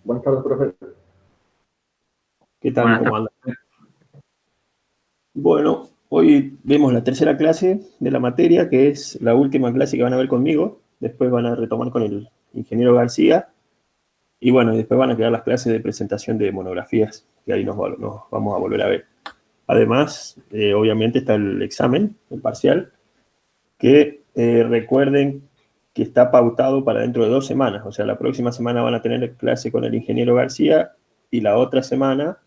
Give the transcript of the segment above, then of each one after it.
Buenas tardes, profe. ¿Qué tal? ¿Cómo anda? Bueno, hoy vemos la tercera clase de la materia, que es la última clase que van a ver conmigo. Después van a retomar con el ingeniero García. Y bueno, después van a quedar las clases de presentación de monografías, que ahí nos vamos a volver a ver. Además, obviamente está el examen, el parcial, que recuerden que está pautado para dentro de 2 semanas. O sea, la próxima semana van a tener clase con el ingeniero García y la otra semana,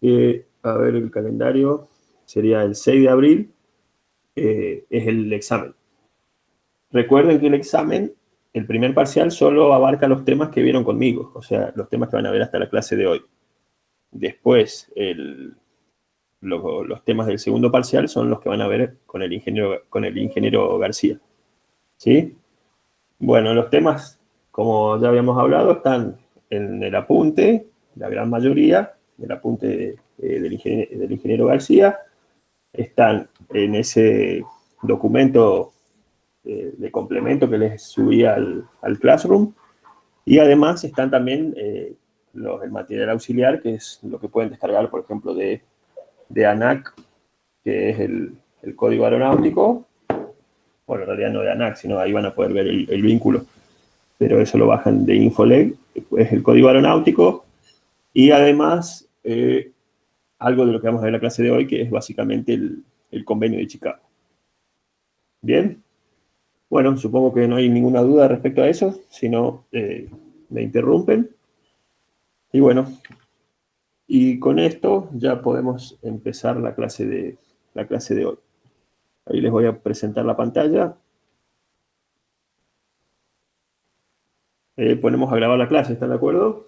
a ver el calendario, sería el 6 de abril, es el examen. Recuerden que el examen, el primer parcial, solo abarca los temas que vieron conmigo, o sea, los temas que van a ver hasta la clase de hoy. Después, los temas del segundo parcial son los que van a ver con el ingeniero García. ¿Sí? Bueno, los temas, como ya habíamos hablado, están en el apunte, la gran mayoría, del apunte del ingeniero García, están en ese documento de complemento que les subí al Classroom, y además están también el material auxiliar, que es lo que pueden descargar, por ejemplo, de ANAC, que es el código aeronáutico. Bueno, en realidad no de ANAC, sino ahí van a poder ver el vínculo, pero eso lo bajan de Infoleg, es el código aeronáutico, y además algo de lo que vamos a ver en la clase de hoy, que es básicamente el convenio de Chicago. Bien. Bueno, supongo que no hay ninguna duda respecto a eso, si no, me interrumpen. Y bueno, y con esto ya podemos empezar la clase de hoy. Ahí les voy a presentar la pantalla. Ponemos a grabar la clase, ¿están de acuerdo?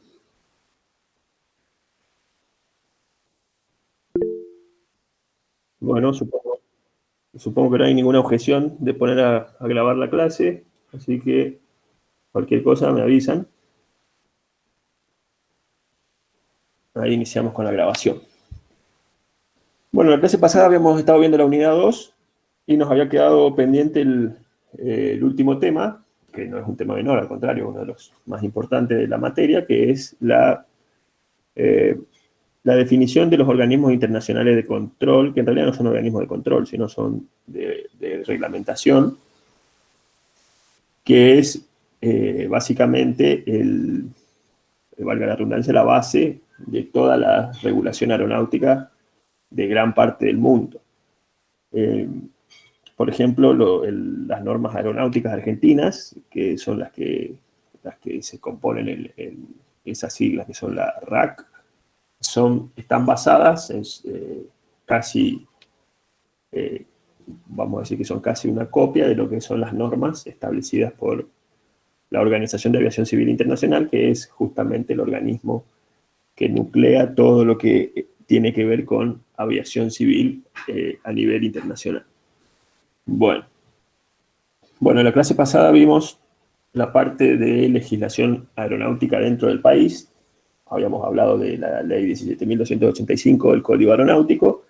Bueno, supongo que no hay ninguna objeción de poner a grabar la clase, así que cualquier cosa me avisan. Ahí iniciamos con la grabación. Bueno, en la clase pasada habíamos estado viendo la unidad 2 y nos había quedado pendiente el último tema, que no es un tema menor, al contrario, uno de los más importantes de la materia, que es la definición de los organismos internacionales de control, que en realidad no son organismos de control, sino son de reglamentación, que es básicamente, valga la redundancia, la base de toda la regulación aeronáutica de gran parte del mundo. Por ejemplo, las normas aeronáuticas argentinas, que son las que se componen en esas siglas, que son la RAC, están basadas en casi, vamos a decir que son casi una copia de lo que son las normas establecidas por la Organización de Aviación Civil Internacional, que es justamente el organismo que nuclea todo lo que tiene que ver con aviación civil a nivel internacional. Bueno, en la clase pasada vimos la parte de legislación aeronáutica dentro del país. Habíamos hablado de la ley 17.285 del Código Aeronáutico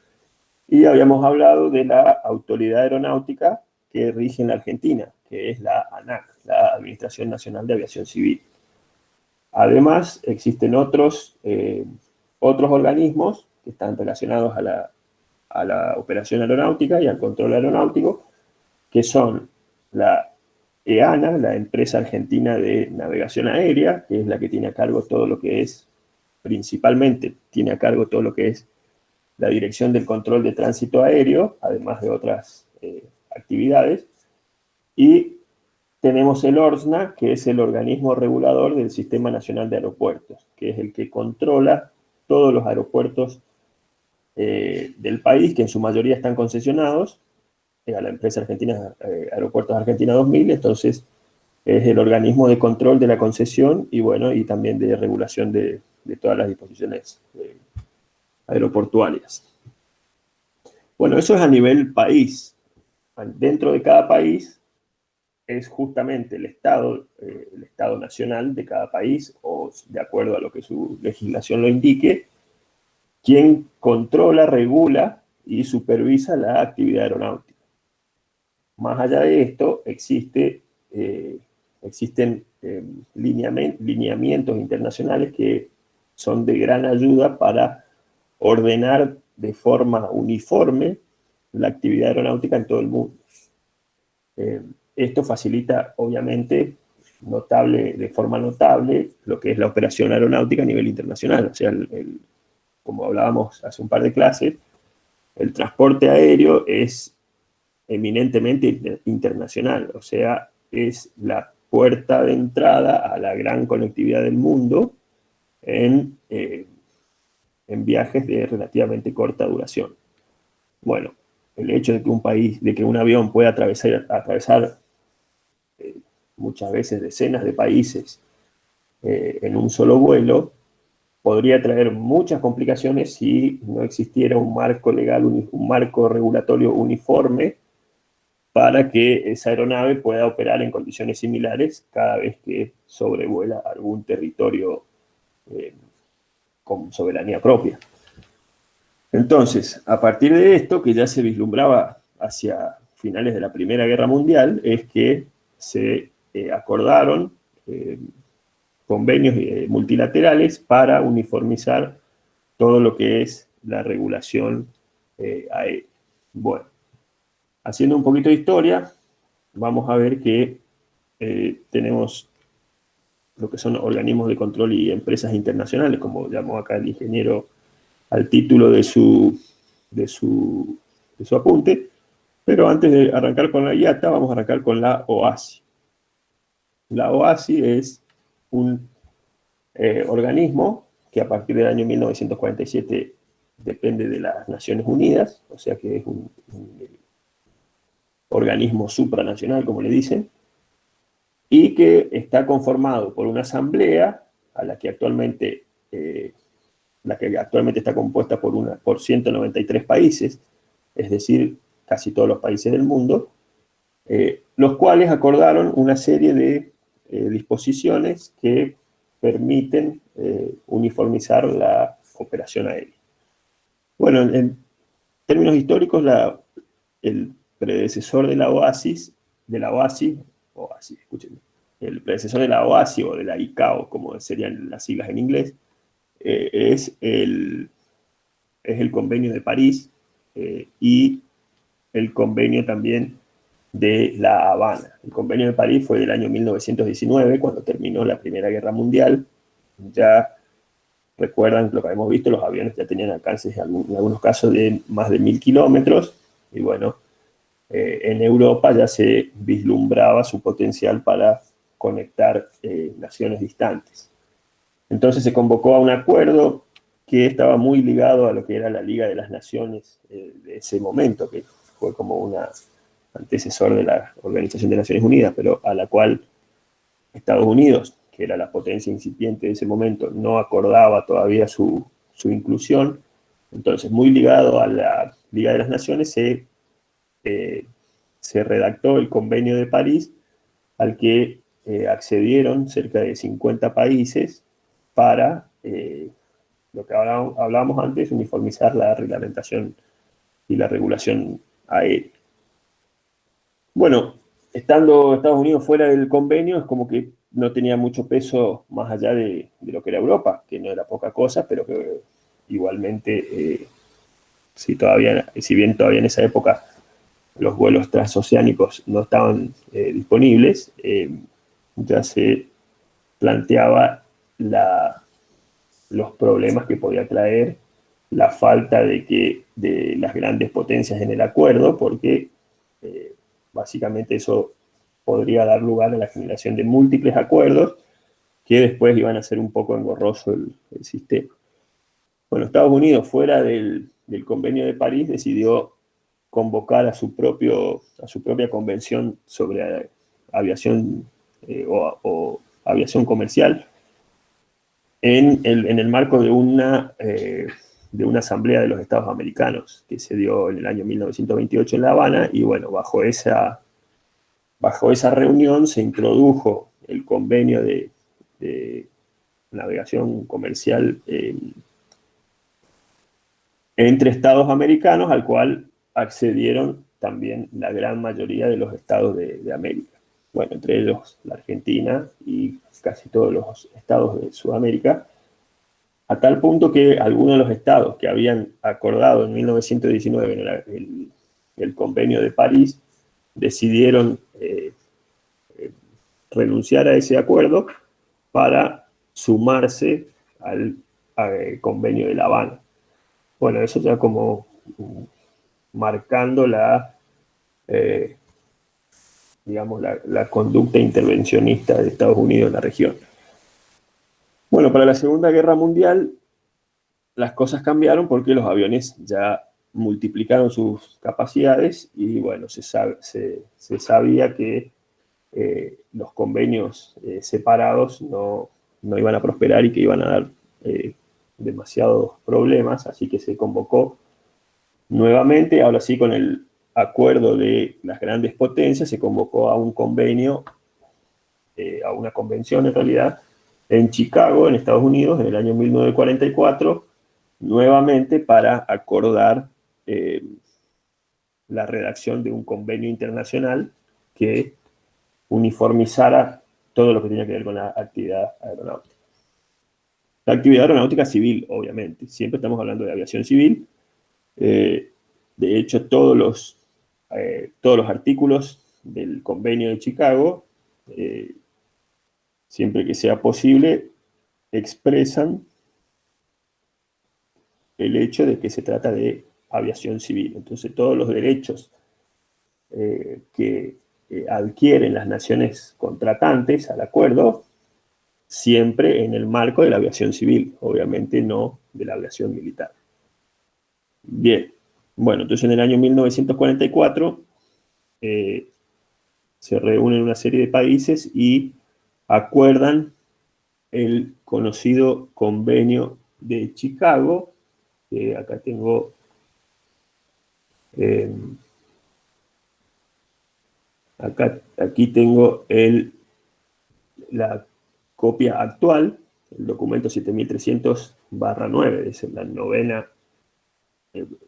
y habíamos hablado de la autoridad aeronáutica que rige en la Argentina, que es la ANAC, la Administración Nacional de Aviación Civil. Además, existen otros organismos que están relacionados a la operación aeronáutica y al control aeronáutico, que son la EANA, la Empresa Argentina de Navegación Aérea, que es la que tiene a cargo todo lo que es, principalmente tiene a cargo todo lo que es la dirección del control de tránsito aéreo, además de otras actividades. Y tenemos el ORSNA, que es el organismo regulador del Sistema Nacional de Aeropuertos, que es el que controla todos los aeropuertos del país, que en su mayoría están concesionados a la empresa argentina Aeropuertos Argentina 2000, entonces es el organismo de control de la concesión y bueno, y también de regulación de todas las disposiciones aeroportuarias. Bueno, eso es a nivel país. Dentro de cada país es justamente el Estado nacional de cada país, o de acuerdo a lo que su legislación lo indique, quien controla, regula y supervisa la actividad aeronáutica. Más allá de esto, existe existen lineamientos internacionales que son de gran ayuda para ordenar de forma uniforme la actividad aeronáutica en todo el mundo. Esto facilita, obviamente, de forma notable, lo que es la operación aeronáutica a nivel internacional. O sea, como hablábamos hace un par de clases, el transporte aéreo es eminentemente internacional, o sea, es la puerta de entrada a la gran conectividad del mundo en viajes de relativamente corta duración. Bueno, el hecho de que un avión pueda atravesar muchas veces decenas de países en un solo vuelo, podría traer muchas complicaciones si no existiera un marco legal, un marco regulatorio uniforme para que esa aeronave pueda operar en condiciones similares cada vez que sobrevuela algún territorio con soberanía propia. Entonces, a partir de esto, que ya se vislumbraba hacia finales de la Primera Guerra Mundial, es que se acordaron convenios multilaterales para uniformizar todo lo que es la regulación aérea. Bueno, haciendo un poquito de historia, vamos a ver que tenemos lo que son organismos de control y empresas internacionales, como llamó acá el ingeniero al título de su apunte. Pero antes de arrancar con la IATA, vamos a arrancar con la OASI. La OASI es un organismo que a partir del año 1947 depende de las Naciones Unidas, o sea que es un organismo supranacional, como le dicen, y que está conformado por una asamblea a la que actualmente está compuesta por 193 países, es decir, casi todos los países del mundo, los cuales acordaron una serie de disposiciones que permiten uniformizar la operación aérea. Bueno, en términos históricos, el predecesor de la OASI, escúchenme, el predecesor de la OASI o de la ICAO, como serían las siglas en inglés, es el Convenio de París y el convenio también de La Habana. El Convenio de París fue del año 1919, cuando terminó la Primera Guerra Mundial. Ya recuerdan lo que habíamos visto, los aviones ya tenían alcances en algunos casos de más de 1000 kilómetros, y bueno, en Europa ya se vislumbraba su potencial para conectar naciones distantes. Entonces se convocó a un acuerdo que estaba muy ligado a lo que era la Liga de las Naciones de ese momento, que fue como un antecesor de la Organización de Naciones Unidas, pero a la cual Estados Unidos, que era la potencia incipiente de ese momento, no acordaba todavía su inclusión. Entonces, muy ligado a la Liga de las Naciones, se redactó el Convenio de París, al que accedieron cerca de 50 países para lo que hablábamos antes, uniformizar la reglamentación y la regulación aérea. Bueno, estando Estados Unidos fuera del convenio, es como que no tenía mucho peso más allá de lo que era Europa, que no era poca cosa, pero que igualmente, si bien todavía en esa época los vuelos transoceánicos no estaban disponibles, ya se planteaba los problemas que podía traer la falta de las grandes potencias en el acuerdo, porque básicamente eso podría dar lugar a la generación de múltiples acuerdos que después iban a ser un poco engorroso el sistema. Bueno, Estados Unidos, fuera del Convenio de París, decidió convocar a su propia convención sobre aviación o aviación comercial en el marco de una asamblea de los Estados Americanos que se dio en el año 1928 en La Habana, y bueno, bajo esa reunión se introdujo el convenio de navegación comercial entre Estados americanos, al cual accedieron también la gran mayoría de los estados de América. bueno, entre ellos la Argentina y casi todos los estados de Sudamérica, a tal punto que algunos de los estados que habían acordado en 1919 en el Convenio de París decidieron renunciar a ese acuerdo para sumarse al Convenio de La Habana. Bueno, eso ya como marcando eh, digamos, la conducta intervencionista de Estados Unidos en la región. Bueno, para la Segunda Guerra Mundial las cosas cambiaron porque los aviones ya multiplicaron sus capacidades y bueno, se sabía que los convenios separados no iban a prosperar y que iban a dar demasiados problemas, así que se convocó nuevamente, ahora sí con el acuerdo de las grandes potencias, se convocó a un convenio, a una convención en realidad, en Chicago, en Estados Unidos, en el año 1944, nuevamente para acordar la redacción de un convenio internacional que uniformizara todo lo que tenía que ver con la actividad aeronáutica. La actividad aeronáutica civil, obviamente. Siempre estamos hablando de aviación civil. De hecho, todos los artículos del convenio de Chicago, siempre que sea posible, expresan el hecho de que se trata de aviación civil. Entonces, todos los derechos que adquieren las naciones contratantes al acuerdo, siempre en el marco de la aviación civil, obviamente no de la aviación militar. Bien, bueno, entonces en el año 1944 se reúnen una serie de países y acuerdan el conocido Convenio de Chicago, que acá tengo aquí tengo la copia actual, el documento 7300/9, es la novena,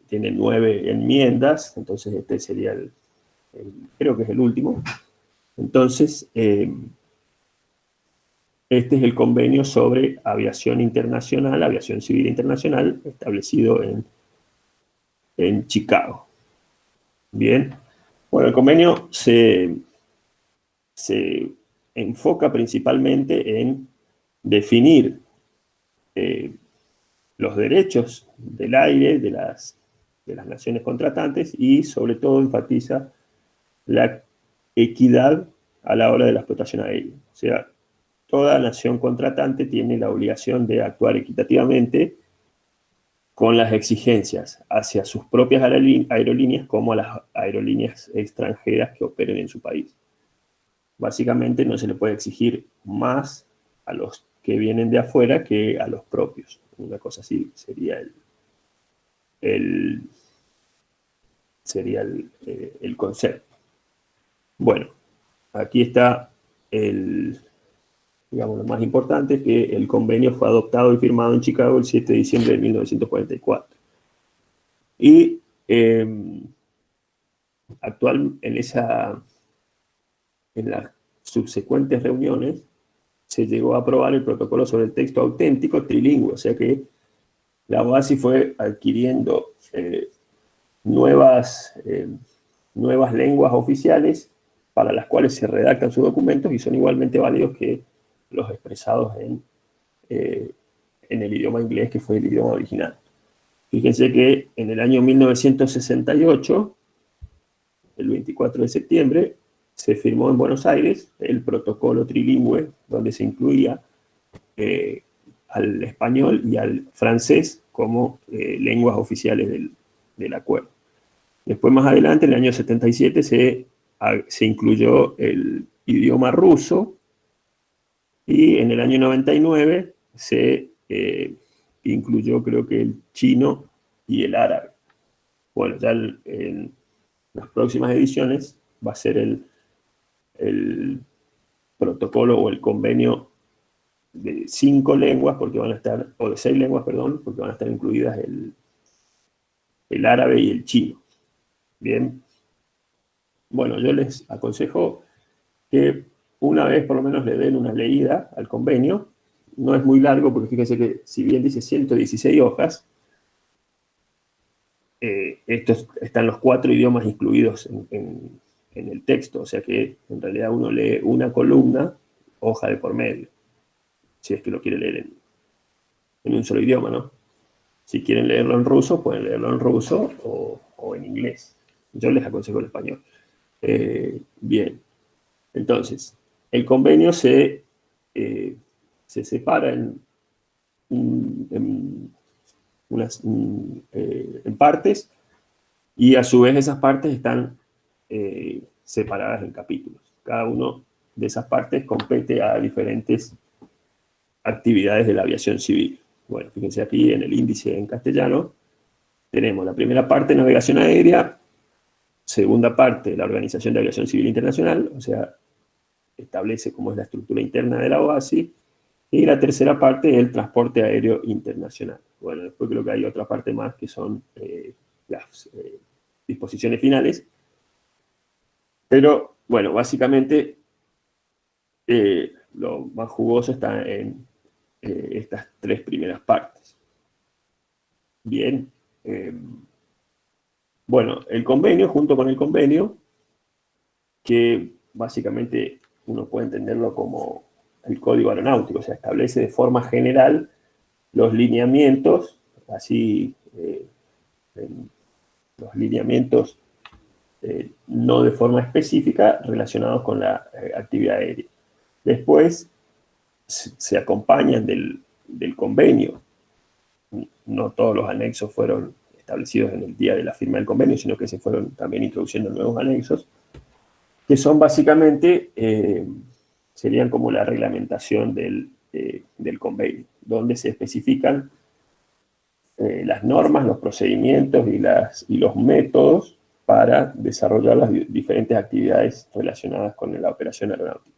tiene 9 enmiendas, entonces este sería creo que es el último. Entonces, este es el convenio sobre aviación internacional, aviación civil internacional, establecido en Chicago. Bien, bueno, el convenio se enfoca principalmente en definir los derechos del aire de las naciones contratantes y sobre todo enfatiza la equidad a la hora de la explotación aérea. O sea, toda nación contratante tiene la obligación de actuar equitativamente con las exigencias hacia sus propias aerolíneas como a las aerolíneas extranjeras que operen en su país. Básicamente no se le puede exigir más a los que vienen de afuera que a los propios. Una cosa así sería el concepto. Bueno, aquí está digamos, lo más importante es que el convenio fue adoptado y firmado en Chicago el 7 de diciembre de 1944. Y en las subsecuentes reuniones se llegó a aprobar el protocolo sobre el texto auténtico trilingüe, o sea que la OASI fue adquiriendo nuevas lenguas oficiales para las cuales se redactan sus documentos y son igualmente válidos que los expresados en el idioma inglés, que fue el idioma original. Fíjense que en el año 1968, el 24 de septiembre, se firmó en Buenos Aires el protocolo trilingüe, donde se incluía al español y al francés como lenguas oficiales del acuerdo. Después, más adelante, en el año 77, se incluyó el idioma ruso y en el año 99 se incluyó, creo que el chino y el árabe. Bueno, ya en las próximas ediciones va a ser el protocolo o el convenio de 5 lenguas, porque van a estar, o de 6 lenguas, perdón, porque van a estar incluidas el árabe y el chino. Bien. Bueno, yo les aconsejo que una vez por lo menos le den una leída al convenio. No es muy largo, porque fíjense que si bien dice 116 hojas, estos están los 4 idiomas incluidos en el texto, o sea que en realidad uno lee una columna, hoja de por medio, si es que lo quiere leer en un solo idioma, ¿no? Si quieren leerlo en ruso, pueden leerlo en ruso o en inglés. Yo les aconsejo el español. Bien, entonces, el convenio se separa en, en partes, y a su vez esas partes están separadas en capítulos. Cada uno de esas partes compete a diferentes actividades de la aviación civil. Bueno, fíjense aquí en el índice en castellano, tenemos la primera parte, navegación aérea; segunda parte, la Organización de Aviación Civil Internacional, o sea, establece cómo es la estructura interna de la OASI; y la tercera parte, el transporte aéreo internacional. Bueno, después creo que hay otra parte más que son las disposiciones finales. Pero, bueno, básicamente lo más jugoso está en estas 3 primeras partes. Bien. Bueno, el convenio, junto con el convenio, que básicamente uno puede entenderlo como el código aeronáutico, o sea, establece de forma general los lineamientos, así los lineamientos no de forma específica relacionados con la actividad aérea. Después se acompañan del convenio. No todos los anexos fueron establecidos en el día de la firma del convenio, sino que se fueron también introduciendo nuevos anexos, que son básicamente, serían como la reglamentación del convenio, donde se especifican las normas, los procedimientos y los métodos para desarrollar las diferentes actividades relacionadas con la operación aeronáutica.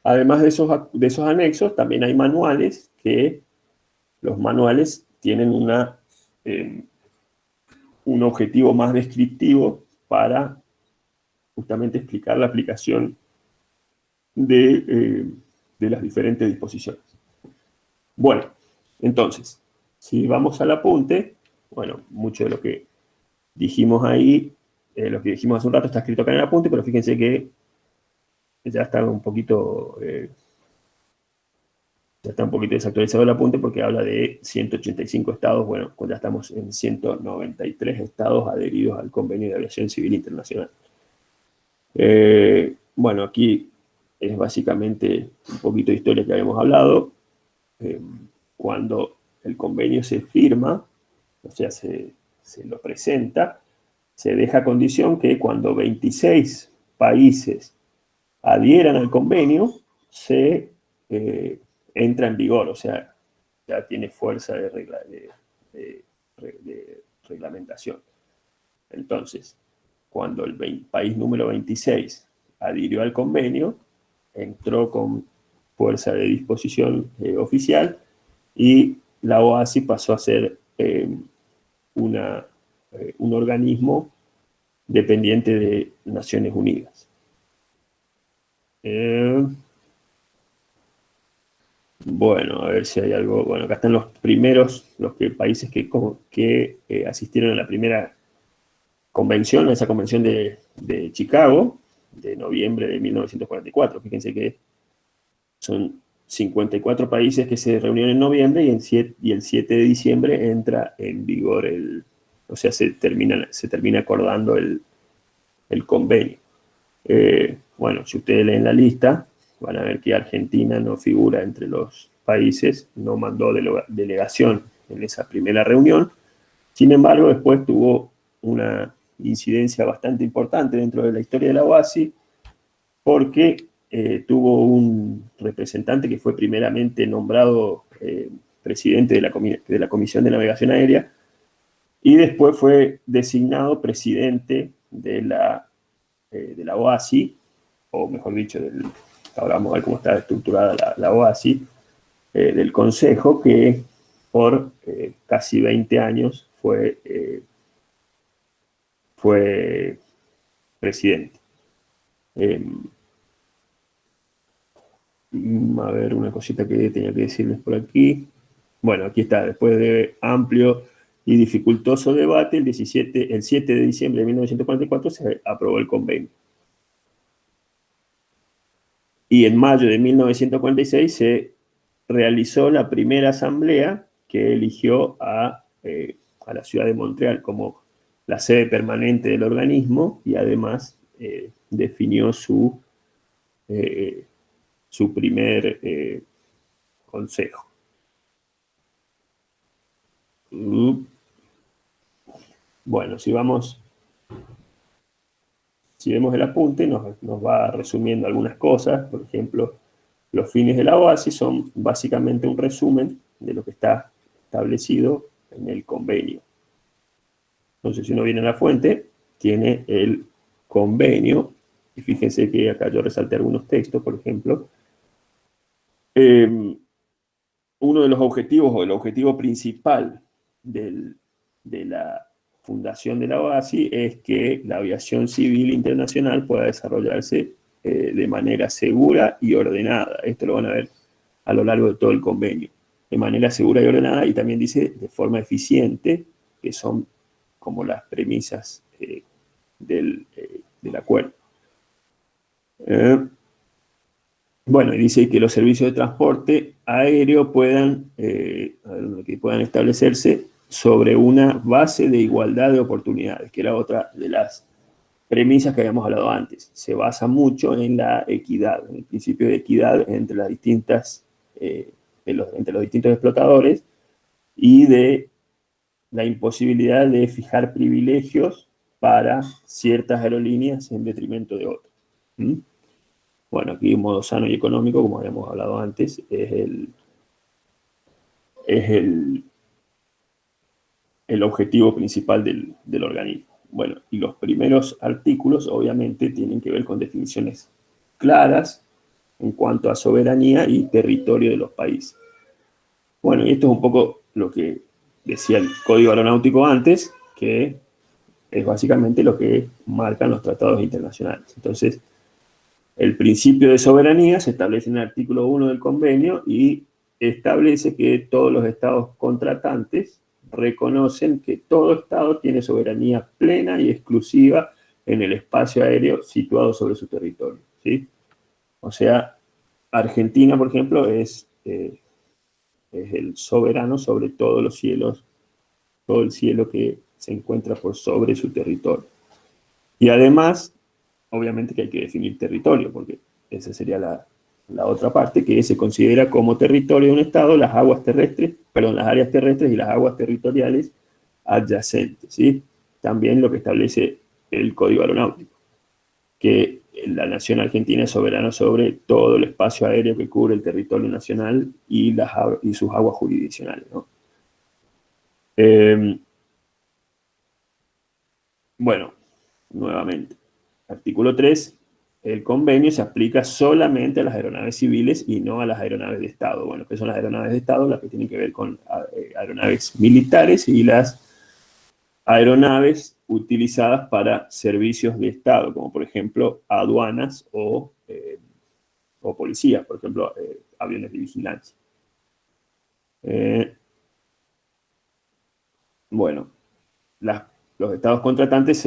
Además de esos anexos, también hay manuales, que los manuales tienen un objetivo más descriptivo para justamente explicar la aplicación de las diferentes disposiciones. Bueno, entonces, si vamos al apunte, bueno, mucho de lo que dijimos ahí, lo que dijimos hace un rato está escrito acá en el apunte, pero fíjense que ya está un poquito desactualizado el apunte, porque habla de 185 estados. Bueno, pues ya estamos en 193 estados adheridos al Convenio de Aviación Civil Internacional. Bueno, aquí es básicamente un poquito de historia que habíamos hablado. Cuando el convenio se firma, o sea, se lo presenta, se deja condición que cuando 26 países adhieran al convenio, se entra en vigor, o sea, ya tiene fuerza de reglamentación. Entonces, cuando el país número 26 adhirió al convenio, entró con fuerza de disposición oficial, y la OASI pasó a ser un organismo dependiente de Naciones Unidas. Bueno, a ver si hay algo. Bueno, acá están los primeros, países que asistieron a la primera convención, a esa convención de Chicago, de noviembre de 1944. Fíjense que son 54 países que se reunieron en noviembre, y el 7 de diciembre entra en vigor o sea, se termina acordando el convenio. Bueno, si ustedes leen la lista, van a ver que Argentina no figura entre los países, no mandó delegación en esa primera reunión. Sin embargo, después tuvo una incidencia bastante importante dentro de la historia de la OASI, porque tuvo un representante que fue primeramente nombrado presidente de la Comisión de Navegación Aérea, y después fue designado presidente de la OASI, o mejor dicho, ahora vamos a ver cómo está estructurada la OASI, del Consejo, que por casi 20 años fue presidente. Eh, a ver, una cosita que tenía que decirles por aquí. Bueno, aquí está, después de amplio y dificultoso debate, el 7 de diciembre de 1944 se aprobó el convenio. Y en mayo de 1946 se realizó la primera asamblea que eligió a la ciudad de Montreal como la sede permanente del organismo y además definió su primer consejo. Bueno, si vemos el apunte, nos va resumiendo algunas cosas. Por ejemplo, los fines de la OASI son básicamente un resumen de lo que está establecido en el convenio. Entonces, si uno viene a la fuente, tiene el convenio, y fíjense que acá yo resalté algunos textos, por ejemplo. Uno de los objetivos, o el objetivo principal de la fundación de la OASI, es que la aviación civil internacional pueda desarrollarse de manera segura y ordenada. Esto lo van a ver a lo largo de todo el convenio. De manera segura y ordenada, y también dice de forma eficiente, que son como las premisas del acuerdo. Bueno, y dice que los servicios de transporte aéreo puedan establecerse sobre una base de igualdad de oportunidades, que era otra de las premisas que habíamos hablado antes. Se basa mucho en la equidad, en el principio de equidad entre las entre los distintos explotadores y de la imposibilidad de fijar privilegios para ciertas aerolíneas en detrimento de otras. Bueno, aquí un modo sano y económico, como habíamos hablado antes, es el objetivo principal del organismo. Bueno, y los primeros artículos obviamente tienen que ver con definiciones claras en cuanto a soberanía y territorio de los países. Bueno, y esto es un poco lo que decía el Código Aeronáutico antes, que es básicamente lo que marcan los tratados internacionales. Entonces, el principio de soberanía se establece en el artículo 1 del convenio y establece que todos los estados contratantes reconocen que todo estado tiene soberanía plena y exclusiva en el espacio aéreo situado sobre su territorio, ¿sí? O sea, Argentina, por ejemplo, es el soberano sobre todos los cielos, todo el cielo que se encuentra por sobre su territorio. Y además, obviamente que hay que definir territorio, porque esa sería la otra parte, que se considera como territorio de un estado las áreas terrestres y las aguas territoriales adyacentes, ¿sí? También lo que establece el Código Aeronáutico, que la nación argentina es soberana sobre todo el espacio aéreo que cubre el territorio nacional y sus aguas jurisdiccionales, ¿no? Bueno, nuevamente, artículo 3, el convenio se aplica solamente a las aeronaves civiles y no a las aeronaves de Estado. Bueno, ¿qué son las aeronaves de Estado? Las que tienen que ver con aeronaves militares y las aeronaves utilizadas para servicios de Estado, como por ejemplo aduanas o policías, por ejemplo, aviones de vigilancia. Bueno, los estados contratantes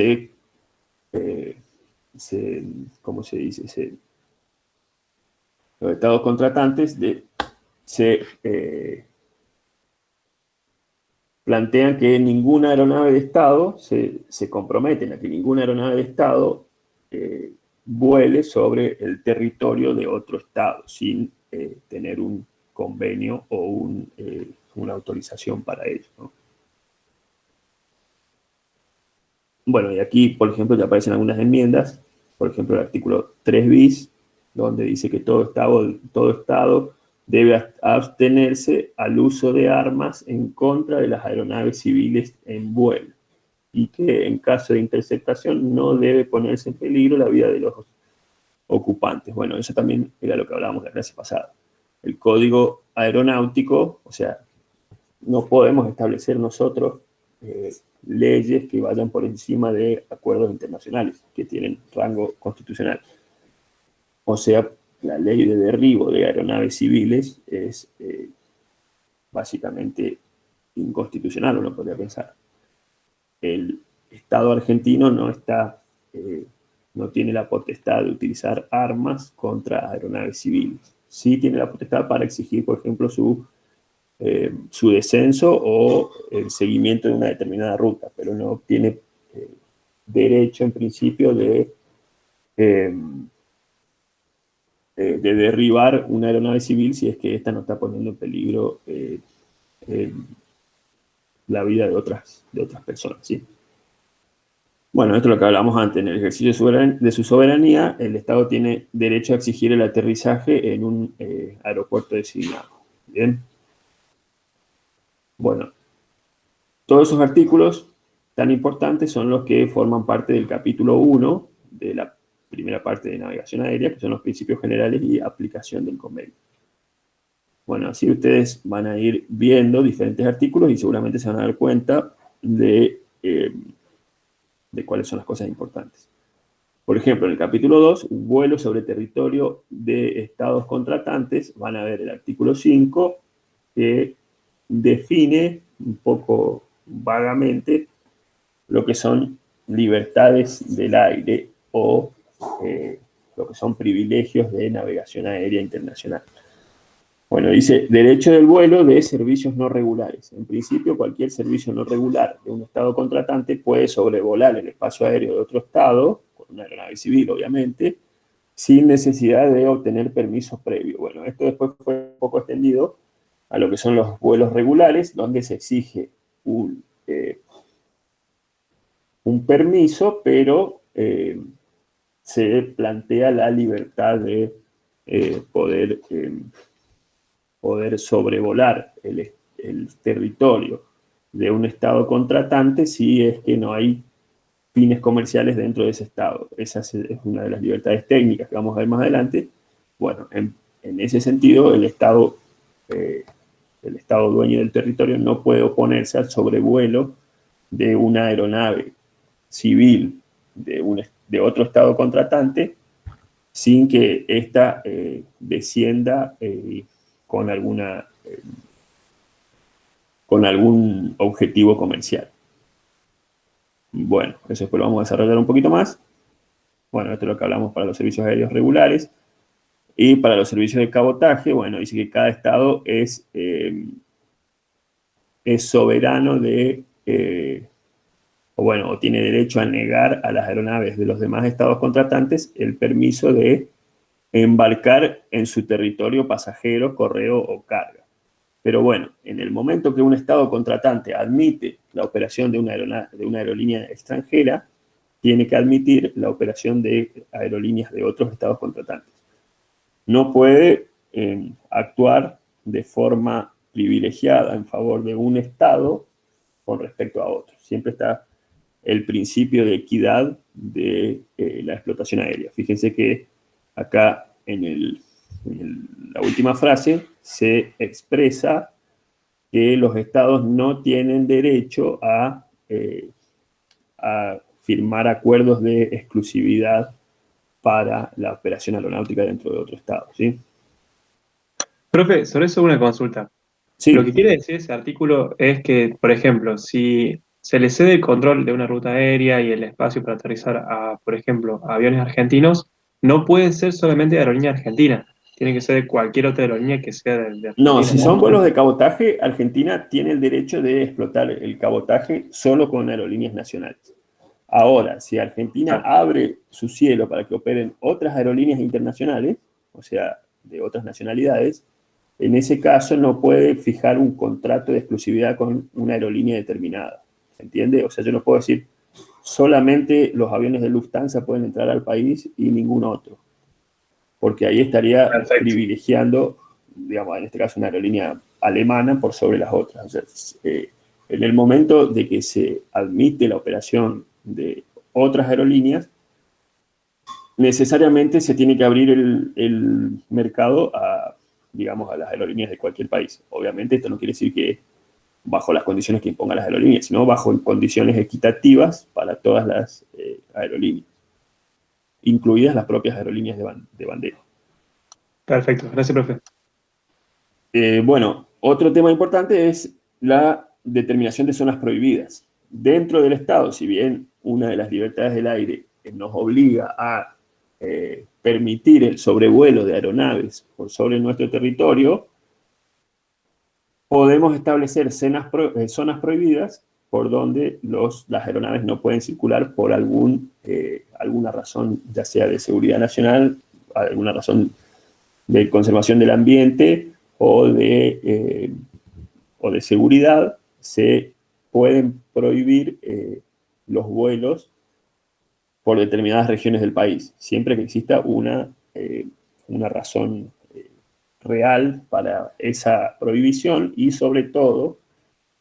¿cómo se dice? Los estados contratantes plantean que ninguna aeronave de Estado se comprometen a que ninguna aeronave de Estado vuele sobre el territorio de otro Estado sin tener un convenio o una autorización para ello, ¿no? Bueno, y aquí, por ejemplo, ya aparecen algunas enmiendas, por ejemplo, el artículo 3 bis, donde dice que todo Estado debe abstenerse al uso de armas en contra de las aeronaves civiles en vuelo y que en caso de interceptación no debe ponerse en peligro la vida de los ocupantes. Bueno, eso también era lo que hablábamos la clase pasada. El código aeronáutico, o sea, no podemos establecer nosotros leyes que vayan por encima de acuerdos internacionales que tienen rango constitucional. O sea, la ley de derribo de aeronaves civiles es básicamente inconstitucional, uno podría pensar. El Estado argentino no tiene la potestad de utilizar armas contra aeronaves civiles. Sí tiene la potestad para exigir, por ejemplo, su descenso o el seguimiento de una determinada ruta, pero no tiene derecho, en principio, de derribar una aeronave civil si es que ésta no está poniendo en peligro la vida de otras personas, ¿sí? Bueno, esto es lo que hablamos antes. En el ejercicio de su soberanía, el Estado tiene derecho a exigir el aterrizaje en un aeropuerto designado. Bien. Bueno, todos esos artículos tan importantes son los que forman parte del capítulo 1 de la primera parte de navegación aérea, que son los principios generales y aplicación del convenio. Bueno, así ustedes van a ir viendo diferentes artículos y seguramente se van a dar cuenta de cuáles son las cosas importantes. Por ejemplo, en el capítulo 2, vuelo sobre territorio de estados contratantes, van a ver el artículo 5, que define un poco vagamente lo que son libertades del aire o lo que son privilegios de navegación aérea internacional. Bueno, dice, derecho del vuelo de servicios no regulares. En principio, cualquier servicio no regular de un estado contratante puede sobrevolar el espacio aéreo de otro estado, con una aeronave civil, obviamente, sin necesidad de obtener permiso previo. Bueno, esto después fue un poco extendido a lo que son los vuelos regulares, donde se exige un permiso, pero se plantea la libertad de poder sobrevolar el territorio de un estado contratante si es que no hay fines comerciales dentro de ese estado. Esa es una de las libertades técnicas que vamos a ver más adelante. Bueno, en ese sentido, el estado dueño del territorio no puede oponerse al sobrevuelo de una aeronave civil de otro estado contratante sin que ésta descienda con algún objetivo comercial. Bueno, eso después lo vamos a desarrollar un poquito más. Bueno, esto es lo que hablamos para los servicios aéreos regulares. Y para los servicios de cabotaje, bueno, dice que cada estado es soberano o tiene derecho a negar a las aeronaves de los demás estados contratantes el permiso de embarcar en su territorio pasajeros, correo o carga. Pero bueno, en el momento que un estado contratante admite la operación de una aerolínea extranjera, tiene que admitir la operación de aerolíneas de otros estados contratantes. No puede actuar de forma privilegiada en favor de un estado con respecto a otro. Siempre está el principio de equidad de la explotación aérea. Fíjense que acá en la última frase se expresa que los estados no tienen derecho a firmar acuerdos de exclusividad para la operación aeronáutica dentro de otro estado, ¿sí? Profe, sobre eso una consulta. Lo Sí, que quiere decir ese artículo es que, por ejemplo, si se le cede el control de una ruta aérea y el espacio para aterrizar a, por ejemplo, a aviones argentinos, no puede ser solamente de aerolínea argentina. Tiene que ser de cualquier otra aerolínea que sea de no, Argentina, si son vuelos ¿no? de cabotaje, Argentina tiene el derecho de explotar el cabotaje solo con aerolíneas nacionales. Ahora, si Argentina Ah, abre su cielo para que operen otras aerolíneas internacionales, o sea, de otras nacionalidades, en ese caso no puede fijar un contrato de exclusividad con una aerolínea determinada. ¿Se entiende? O sea, yo no puedo decir solamente los aviones de Lufthansa pueden entrar al país y ningún otro, porque ahí estaría perfecto. privilegiando, digamos, en este caso una aerolínea alemana por sobre las otras. O sea, en el momento de que se admite la operación de otras aerolíneas, necesariamente se tiene que abrir el mercado digamos, a las aerolíneas de cualquier país. Obviamente esto no quiere decir que bajo las condiciones que impongan las aerolíneas, sino bajo condiciones equitativas para todas las aerolíneas. incluidas las propias aerolíneas de bandera. Perfecto, gracias, profe. Bueno, otro tema importante es la determinación de zonas prohibidas. Dentro del Estado, si bien una de las libertades del aire nos obliga a permitir el sobrevuelo de aeronaves por sobre nuestro territorio, podemos establecer zonas prohibidas por donde las aeronaves no pueden circular por alguna razón, ya sea de seguridad nacional, alguna razón de conservación del ambiente o de seguridad. Se pueden prohibir los vuelos por determinadas regiones del país, siempre que exista una razón real para esa prohibición y sobre todo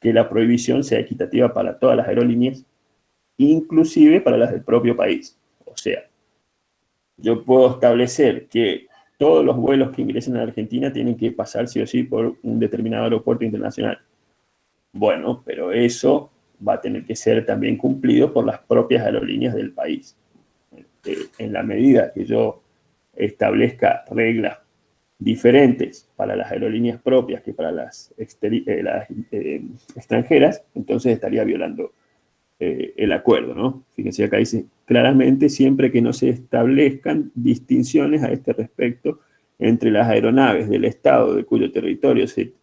que la prohibición sea equitativa para todas las aerolíneas, inclusive para las del propio país. O sea, yo puedo establecer que todos los vuelos que ingresen a la Argentina tienen que pasar sí o sí por un determinado aeropuerto internacional. Bueno, pero eso va a tener que ser también cumplido por las propias aerolíneas del país. En la medida que yo establezca reglas diferentes para las aerolíneas propias que para las extranjeras, entonces estaría violando el acuerdo, ¿no? Fíjense, acá dice claramente, siempre que no se establezcan distinciones a este respecto entre las aeronaves del Estado de cuyo territorio se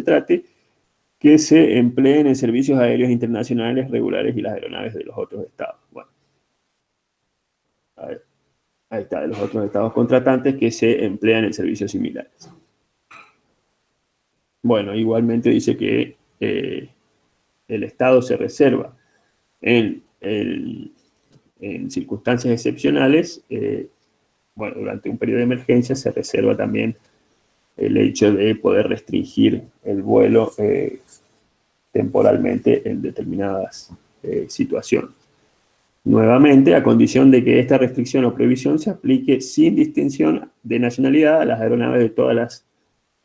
trate, que se empleen en servicios aéreos internacionales regulares y las aeronaves de los otros estados. Bueno, a ver, ahí está, de los otros estados contratantes que se emplean en servicios similares. Bueno, igualmente dice que el Estado se reserva en circunstancias excepcionales, bueno, durante un periodo de emergencia se reserva también el hecho de poder restringir el vuelo temporalmente en determinadas situaciones. Nuevamente, a condición de que esta restricción o prohibición se aplique sin distinción de nacionalidad a las aeronaves de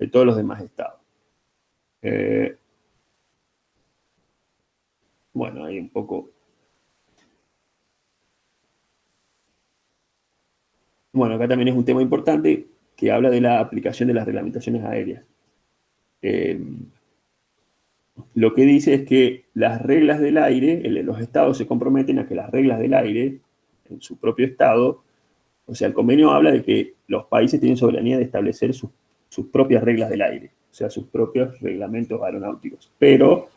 todos los demás estados. Bueno, ahí un poco. Bueno, acá también es un tema importante que habla de la aplicación de las reglamentaciones aéreas. Lo que dice es que las reglas del aire, los estados se comprometen a que las reglas del aire en su propio estado, o sea, el convenio habla de que los países tienen soberanía de establecer sus propias reglas del aire, o sea, sus propios reglamentos aeronáuticos. Pero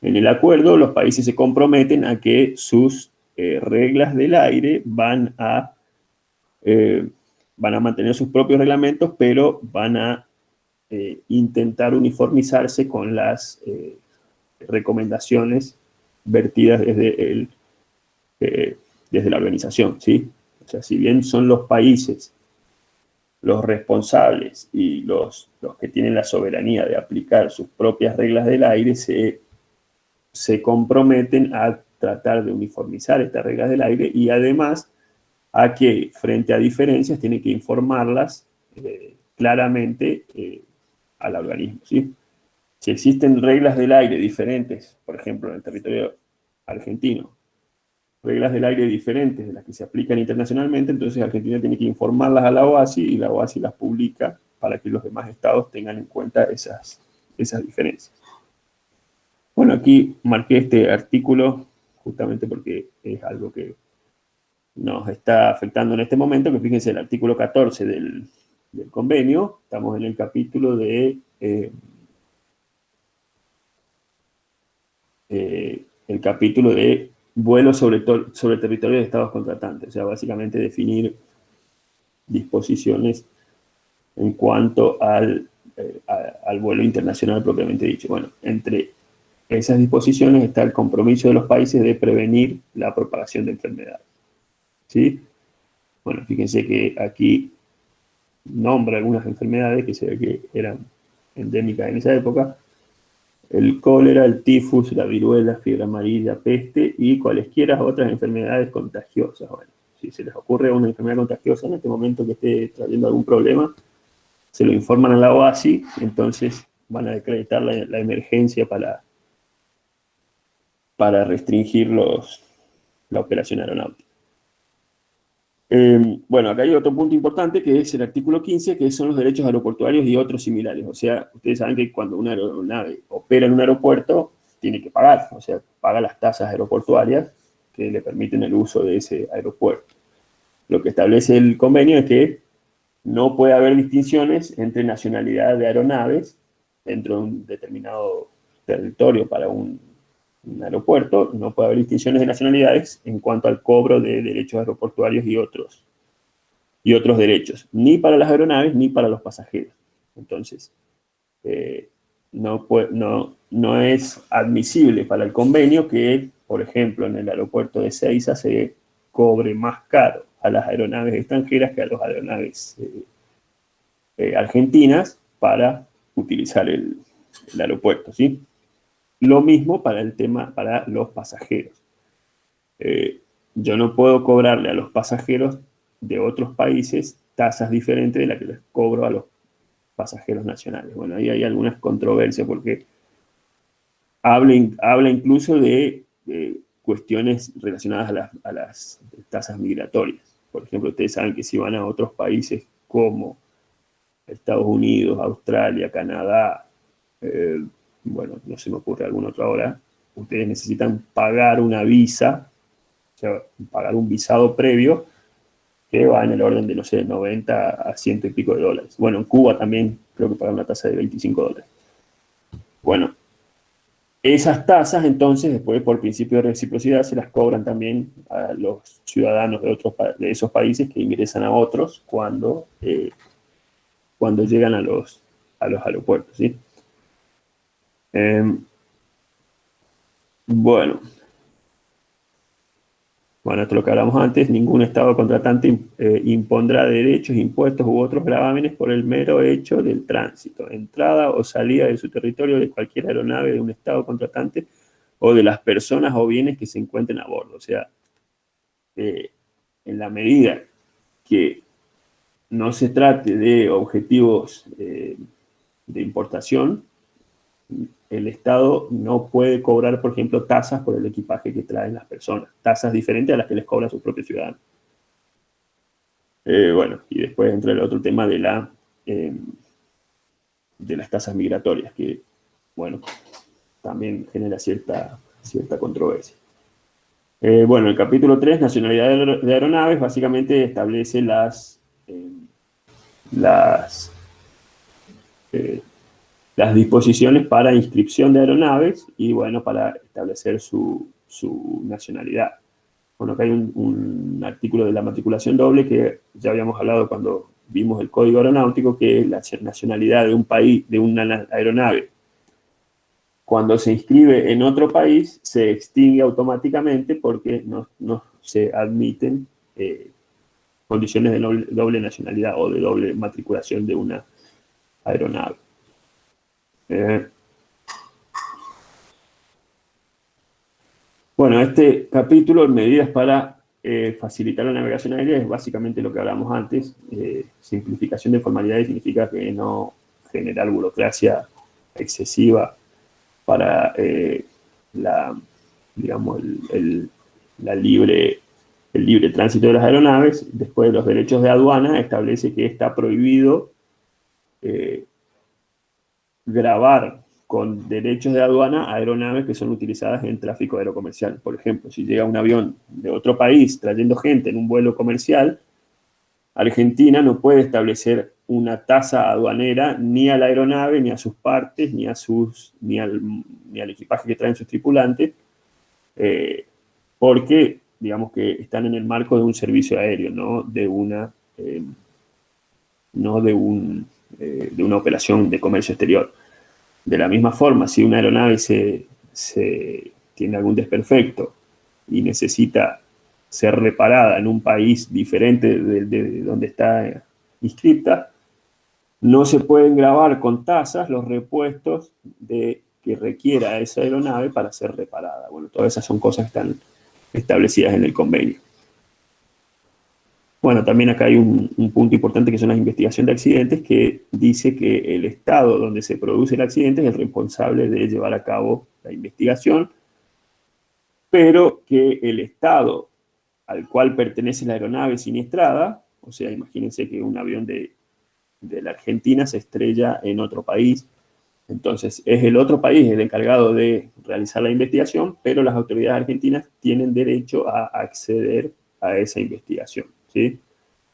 en el acuerdo los países se comprometen a que sus reglas del aire van a mantener sus propios reglamentos, pero van a intentar uniformizarse con las recomendaciones vertidas desde la organización, ¿sí? O sea, si bien son los países los responsables y los que tienen la soberanía de aplicar sus propias reglas del aire, se comprometen a tratar de uniformizar estas reglas del aire y además a que frente a diferencias tienen que informarlas claramente al organismo, ¿sí? Si existen reglas del aire diferentes, por ejemplo, en el territorio argentino, reglas del aire diferentes de las que se aplican internacionalmente, entonces Argentina tiene que informarlas a la OASI y la OASI las publica para que los demás estados tengan en cuenta esas diferencias. Bueno, aquí marqué este artículo justamente porque es algo que nos está afectando en este momento, que fíjense el artículo 14 del convenio, estamos en el capítulo de vuelos sobre territorio de estados contratantes, o sea, básicamente definir disposiciones en cuanto al vuelo internacional propiamente dicho. Bueno, entre esas disposiciones está el compromiso de los países de prevenir la propagación de enfermedades, ¿sí? Bueno, fíjense que aquí nombra algunas enfermedades que se ve que eran endémicas en esa época: el cólera, el tifus, la viruela, fiebre amarilla, peste y cualesquiera otras enfermedades contagiosas. Bueno, si se les ocurre una enfermedad contagiosa en este momento que esté trayendo algún problema, se lo informan a la OASI, entonces van a decretar la emergencia para restringir la operación aeronáutica. Bueno, acá hay otro punto importante que es el artículo 15, que son los derechos aeroportuarios y otros similares. O sea, ustedes saben que cuando una aeronave opera en un aeropuerto, tiene que pagar, o sea, paga las tasas aeroportuarias que le permiten el uso de ese aeropuerto. Lo que establece el convenio es que no puede haber distinciones entre nacionalidad de aeronaves dentro de un determinado territorio para un aeropuerto, no puede haber distinciones de nacionalidades en cuanto al cobro de derechos aeroportuarios y otros derechos, ni para las aeronaves ni para los pasajeros. Entonces, no es admisible para el convenio que, por ejemplo, en el aeropuerto de Ezeiza se cobre más caro a las aeronaves extranjeras que a las aeronaves argentinas para utilizar el aeropuerto, ¿sí? Lo mismo para el tema, para los pasajeros. Yo no puedo cobrarle a los pasajeros de otros países tasas diferentes de las que les cobro a los pasajeros nacionales. Bueno, ahí hay algunas controversias porque habla incluso de cuestiones relacionadas a las tasas migratorias. Por ejemplo, ustedes saben que si van a otros países como Estados Unidos, Australia, Canadá, bueno, no se me ocurre algún otro ahora, ustedes necesitan pagar una visa, o sea, pagar un visado previo que va en el orden de, no sé, 90 a 100 y pico de dólares. Bueno, en Cuba también creo que pagan una tasa de 25 dólares. Bueno, esas tasas entonces, después por principio de reciprocidad, se las cobran también a los ciudadanos de esos países que ingresan a otros cuando llegan a los aeropuertos, ¿sí? Bueno, esto es lo que hablamos antes, ningún Estado contratante impondrá derechos, impuestos u otros gravámenes por el mero hecho del tránsito, entrada o salida de su territorio de cualquier aeronave de un Estado contratante o de las personas o bienes que se encuentren a bordo. O sea, en la medida que no se trate de objetivos de importación, el Estado no puede cobrar, por ejemplo, tasas por el equipaje que traen las personas, tasas diferentes a las que les cobran sus propios ciudadanos. Bueno, y después entra el otro tema de las tasas migratorias, que, bueno, también genera cierta controversia. Bueno, el capítulo 3, nacionalidad de aeronaves, básicamente establece las disposiciones para inscripción de aeronaves y, bueno, para establecer su nacionalidad. Bueno, acá hay un artículo de la matriculación doble que ya habíamos hablado cuando vimos el código aeronáutico, que es la nacionalidad de un país, de una aeronave. Cuando se inscribe en otro país, se extingue automáticamente porque no se admiten condiciones de doble nacionalidad o de doble matriculación de una aeronave. Bueno, este capítulo, medidas para facilitar la navegación aérea, es básicamente lo que hablamos antes. Simplificación de formalidades significa que no generar burocracia excesiva para digamos, el libre tránsito de las aeronaves. Después, los derechos de aduana establece que está prohibido gravar con derechos de aduana aeronaves que son utilizadas en tráfico aerocomercial. Por ejemplo, si llega un avión de otro país trayendo gente en un vuelo comercial, Argentina no puede establecer una tasa aduanera ni a la aeronave, ni a sus partes, ni al equipaje que traen sus tripulantes, porque, digamos, que están en el marco de un servicio aéreo, no de una operación de comercio exterior. De la misma forma, si una aeronave tiene algún desperfecto y necesita ser reparada en un país diferente de donde está inscripta, no se pueden gravar con tasas los repuestos que requiera esa aeronave para ser reparada. Bueno, todas esas son cosas que están establecidas en el convenio. Bueno, también acá hay un punto importante que son las investigaciones de accidentes, que dice que el estado donde se produce el accidente es el responsable de llevar a cabo la investigación, pero que el estado al cual pertenece la aeronave siniestrada, o sea, imagínense que un avión de la Argentina se estrella en otro país. Entonces, es el otro país el encargado de realizar la investigación, pero las autoridades argentinas tienen derecho a acceder a esa investigación, ¿sí?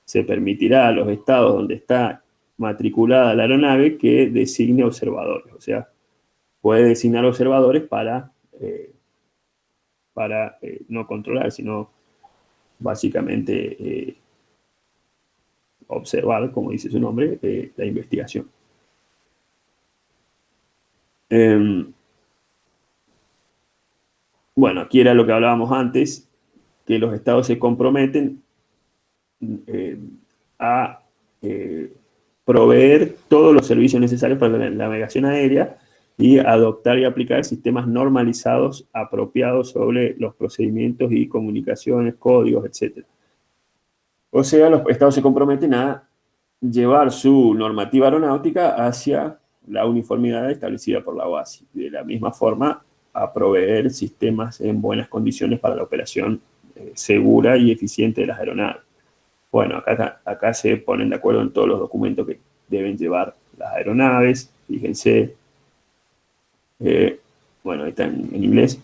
Se permitirá a los estados donde está matriculada la aeronave que designe observadores, o sea, puede designar observadores para no controlar, sino básicamente observar, como dice su nombre, la investigación. Bueno, aquí era lo que hablábamos antes, que los estados se comprometen a proveer todos los servicios necesarios para la navegación aérea y adoptar y aplicar sistemas normalizados apropiados sobre los procedimientos y comunicaciones, códigos, etc. O sea, los estados se comprometen a llevar su normativa aeronáutica hacia la uniformidad establecida por la OASI. De la misma forma, a proveer sistemas en buenas condiciones para la operación segura y eficiente de las aeronaves. Bueno, acá se ponen de acuerdo en todos los documentos que deben llevar las aeronaves. Fíjense, bueno, ahí está en inglés.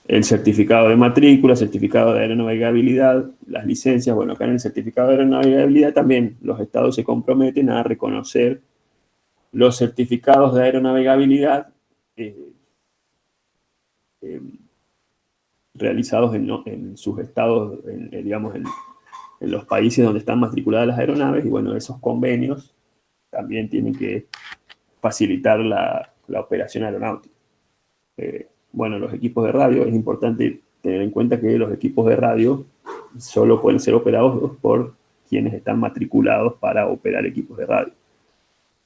El certificado de matrícula, certificado de aeronavegabilidad, las licencias. Bueno, acá en el certificado de aeronavegabilidad también los estados se comprometen a reconocer los certificados de aeronavegabilidad realizados en sus estados, digamos, en los países donde están matriculadas las aeronaves, y bueno, esos convenios también tienen que facilitar la operación aeronáutica. Bueno, los equipos de radio, es importante tener en cuenta que los equipos de radio solo pueden ser operados por quienes están matriculados para operar equipos de radio.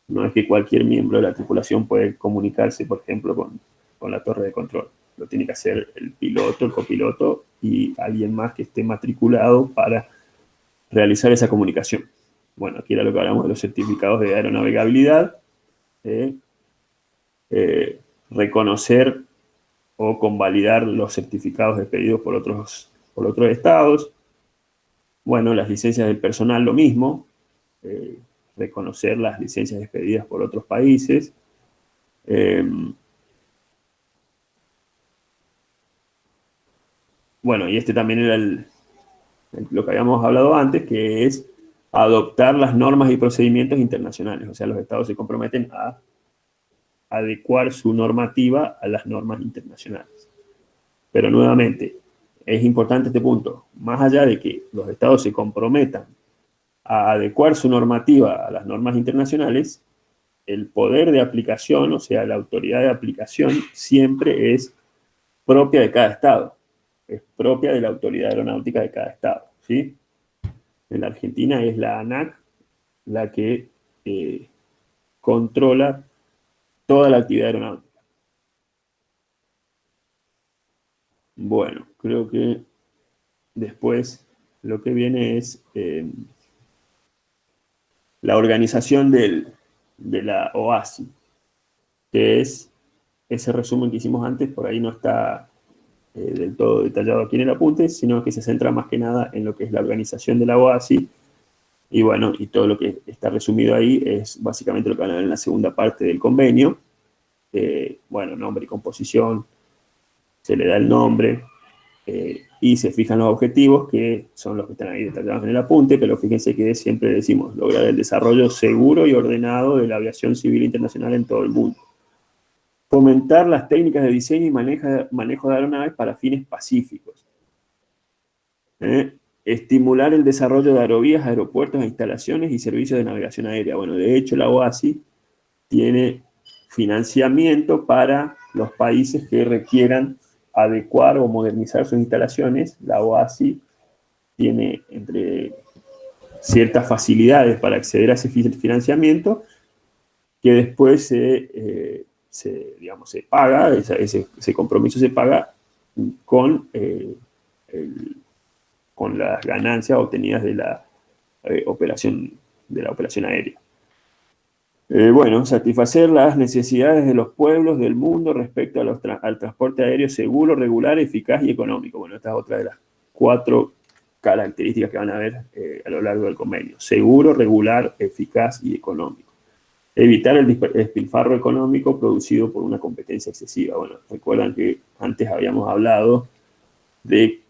No es que cualquier miembro de la tripulación puede comunicarse, por ejemplo, con la torre de control. Lo tiene que hacer el piloto, el copiloto y alguien más que esté matriculado para realizar esa comunicación. Bueno, aquí era lo que hablamos de los certificados de aeronavegabilidad. Reconocer o convalidar los certificados expedidos por otros estados. Bueno, las licencias del personal, lo mismo. Reconocer las licencias expedidas por otros países. Bueno, y este también era lo que habíamos hablado antes, que es adoptar las normas y procedimientos internacionales. O sea, los estados se comprometen a adecuar su normativa a las normas internacionales. Pero nuevamente, es importante este punto. Más allá de que los estados se comprometan a adecuar su normativa a las normas internacionales, el poder de aplicación, o sea, la autoridad de aplicación, siempre es propia de cada estado. Es propia de la autoridad aeronáutica de cada estado, ¿sí? En la Argentina es la ANAC la que controla toda la actividad aeronáutica. Bueno, creo que después lo que viene es la organización de la OASI, que es ese resumen que hicimos antes, por ahí no está del todo detallado aquí en el apunte, sino que se centra más que nada en lo que es la organización de la OASI, y bueno, y todo lo que está resumido ahí es básicamente lo que van a ver en la segunda parte del convenio. Bueno, nombre y composición, se le da el nombre, y se fijan los objetivos, que son los que están ahí detallados en el apunte, pero fíjense que siempre decimos lograr el desarrollo seguro y ordenado de la aviación civil internacional en todo el mundo. Fomentar las técnicas de diseño y manejo de aeronaves para fines pacíficos. Estimular el desarrollo de aerovías, aeropuertos, instalaciones y servicios de navegación aérea. Bueno, de hecho la OASI tiene financiamiento para los países que requieran adecuar o modernizar sus instalaciones. La OASI tiene entre ciertas facilidades para acceder a ese financiamiento, que después se paga, ese compromiso se paga con las ganancias obtenidas de la operación aérea. Bueno, satisfacer las necesidades de los pueblos del mundo respecto al transporte aéreo seguro, regular, eficaz y económico. Bueno, esta es otra de las 4 características que van a ver a lo largo del convenio. Seguro, regular, eficaz y económico. Evitar el despilfarro económico producido por una competencia excesiva. Bueno, recuerdan que antes habíamos hablado de,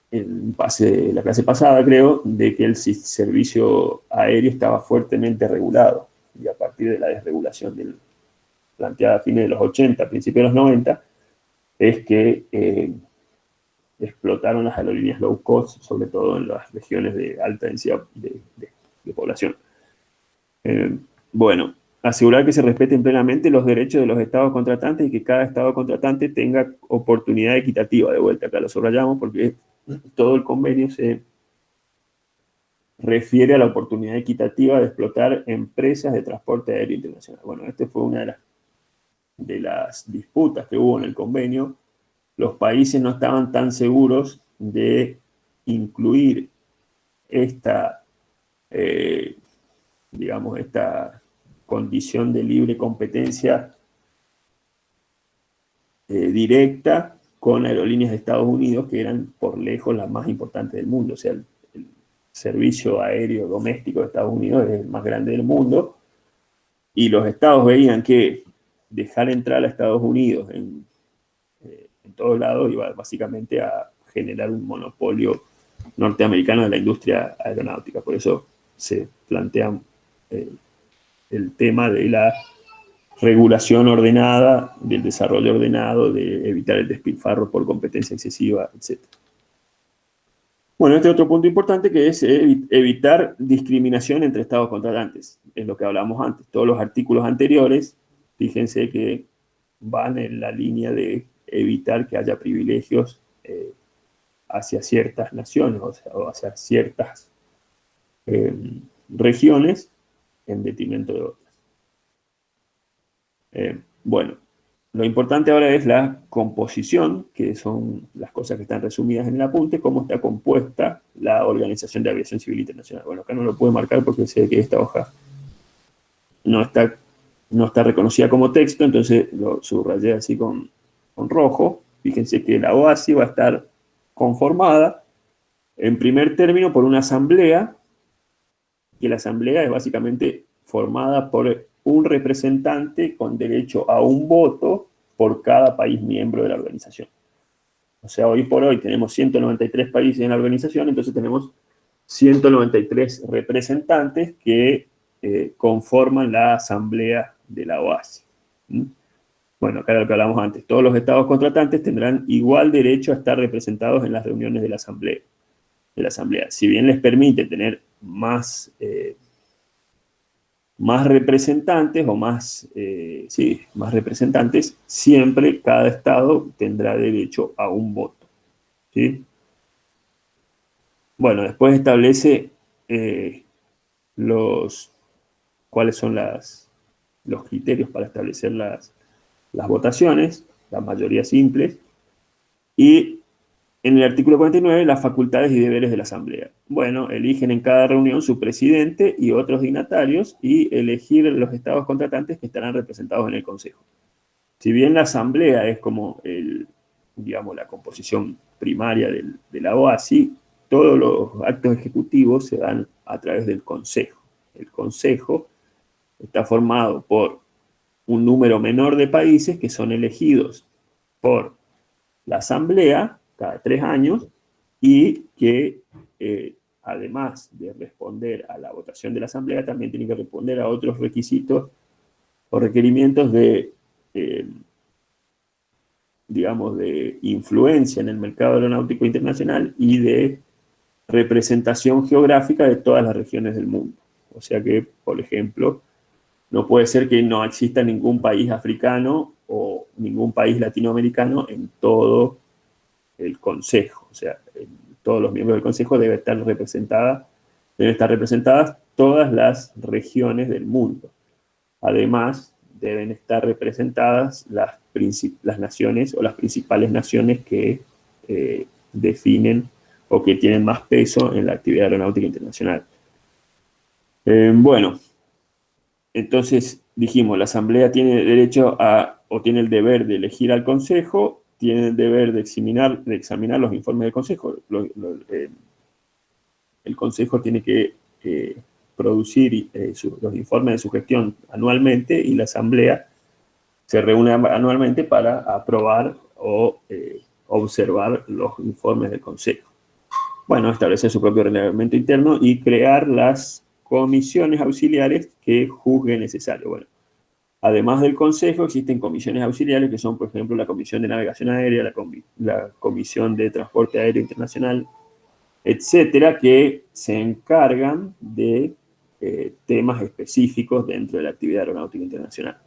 en la clase pasada creo, de que el servicio aéreo estaba fuertemente regulado. Y a partir de la desregulación planteada a fines de los 80, principios de los 90, es que explotaron las aerolíneas low cost, sobre todo en las regiones de alta densidad de población. Bueno, asegurar que se respeten plenamente los derechos de los estados contratantes y que cada estado contratante tenga oportunidad equitativa. De vuelta, acá lo subrayamos porque todo el convenio se refiere a la oportunidad equitativa de explotar empresas de transporte aéreo internacional. Bueno, esta fue una de las disputas que hubo en el convenio. Los países no estaban tan seguros de incluir esta, digamos, esta condición de libre competencia directa con aerolíneas de Estados Unidos, que eran por lejos las más importantes del mundo. O sea, el servicio aéreo doméstico de Estados Unidos es el más grande del mundo, y los estados veían que dejar entrar a Estados Unidos en todos lados iba básicamente a generar un monopolio norteamericano de la industria aeronáutica. Por eso se plantea el tema de la regulación ordenada, del desarrollo ordenado, de evitar el despilfarro por competencia excesiva, etc. Bueno, este otro punto importante que es evitar discriminación entre estados contratantes. Es lo que hablábamos antes. Todos los artículos anteriores, fíjense que van en la línea de evitar que haya privilegios hacia ciertas naciones, o hacia ciertas regiones en detrimento de otras. Bueno, lo importante ahora es la composición, que son las cosas que están resumidas en el apunte, cómo está compuesta la Organización de Aviación Civil Internacional. Bueno, acá no lo puedo marcar porque sé que esta hoja no está reconocida como texto, entonces lo subrayé así con rojo. Fíjense que la OASI va a estar conformada, en primer término, por una asamblea, que la asamblea es básicamente formada por un representante con derecho a un voto por cada país miembro de la organización. O sea, hoy por hoy tenemos 193 países en la organización, entonces tenemos 193 representantes que conforman la asamblea de la OASI. Bueno, acá lo que hablamos antes, todos los estados contratantes tendrán igual derecho a estar representados en las reuniones de la asamblea. Si bien les permite tener más representantes o más representantes, siempre cada estado tendrá derecho a un voto. ¿Sí? Bueno, después establece cuáles son los criterios para establecer las votaciones, las mayorías simples, y en el artículo 49, las facultades y deberes de la Asamblea. Bueno, eligen en cada reunión su presidente y otros dignatarios y elegir los estados contratantes que estarán representados en el Consejo. Si bien la Asamblea es como la composición primaria de la OASI, todos los actos ejecutivos se dan a través del Consejo. El Consejo está formado por un número menor de países que son elegidos por la Asamblea cada 3 años y que además de responder a la votación de la Asamblea, también tienen que responder a otros requisitos o requerimientos de influencia en el mercado aeronáutico internacional y de representación geográfica de todas las regiones del mundo. O sea que, por ejemplo, no puede ser que no exista ningún país africano o ningún país latinoamericano en todo el Consejo. O sea, todos los miembros del Consejo deben estar representadas todas las regiones del mundo. Además, deben estar representadas las naciones o las principales naciones que definen o que tienen más peso en la actividad aeronáutica internacional. Bueno, entonces dijimos, la Asamblea tiene derecho o tiene el deber de elegir al Consejo, tiene el deber de examinar los informes del Consejo. el Consejo tiene que producir los informes de su gestión anualmente y la Asamblea se reúne anualmente para aprobar o observar los informes del Consejo. Bueno, establecer su propio reglamento interno y crear las comisiones auxiliares que juzgue necesario. Bueno, además del Consejo, existen comisiones auxiliares que son, por ejemplo, la Comisión de Navegación Aérea, la Comisión de Transporte Aéreo Internacional, etcétera, que se encargan de temas específicos dentro de la actividad aeronáutica internacional.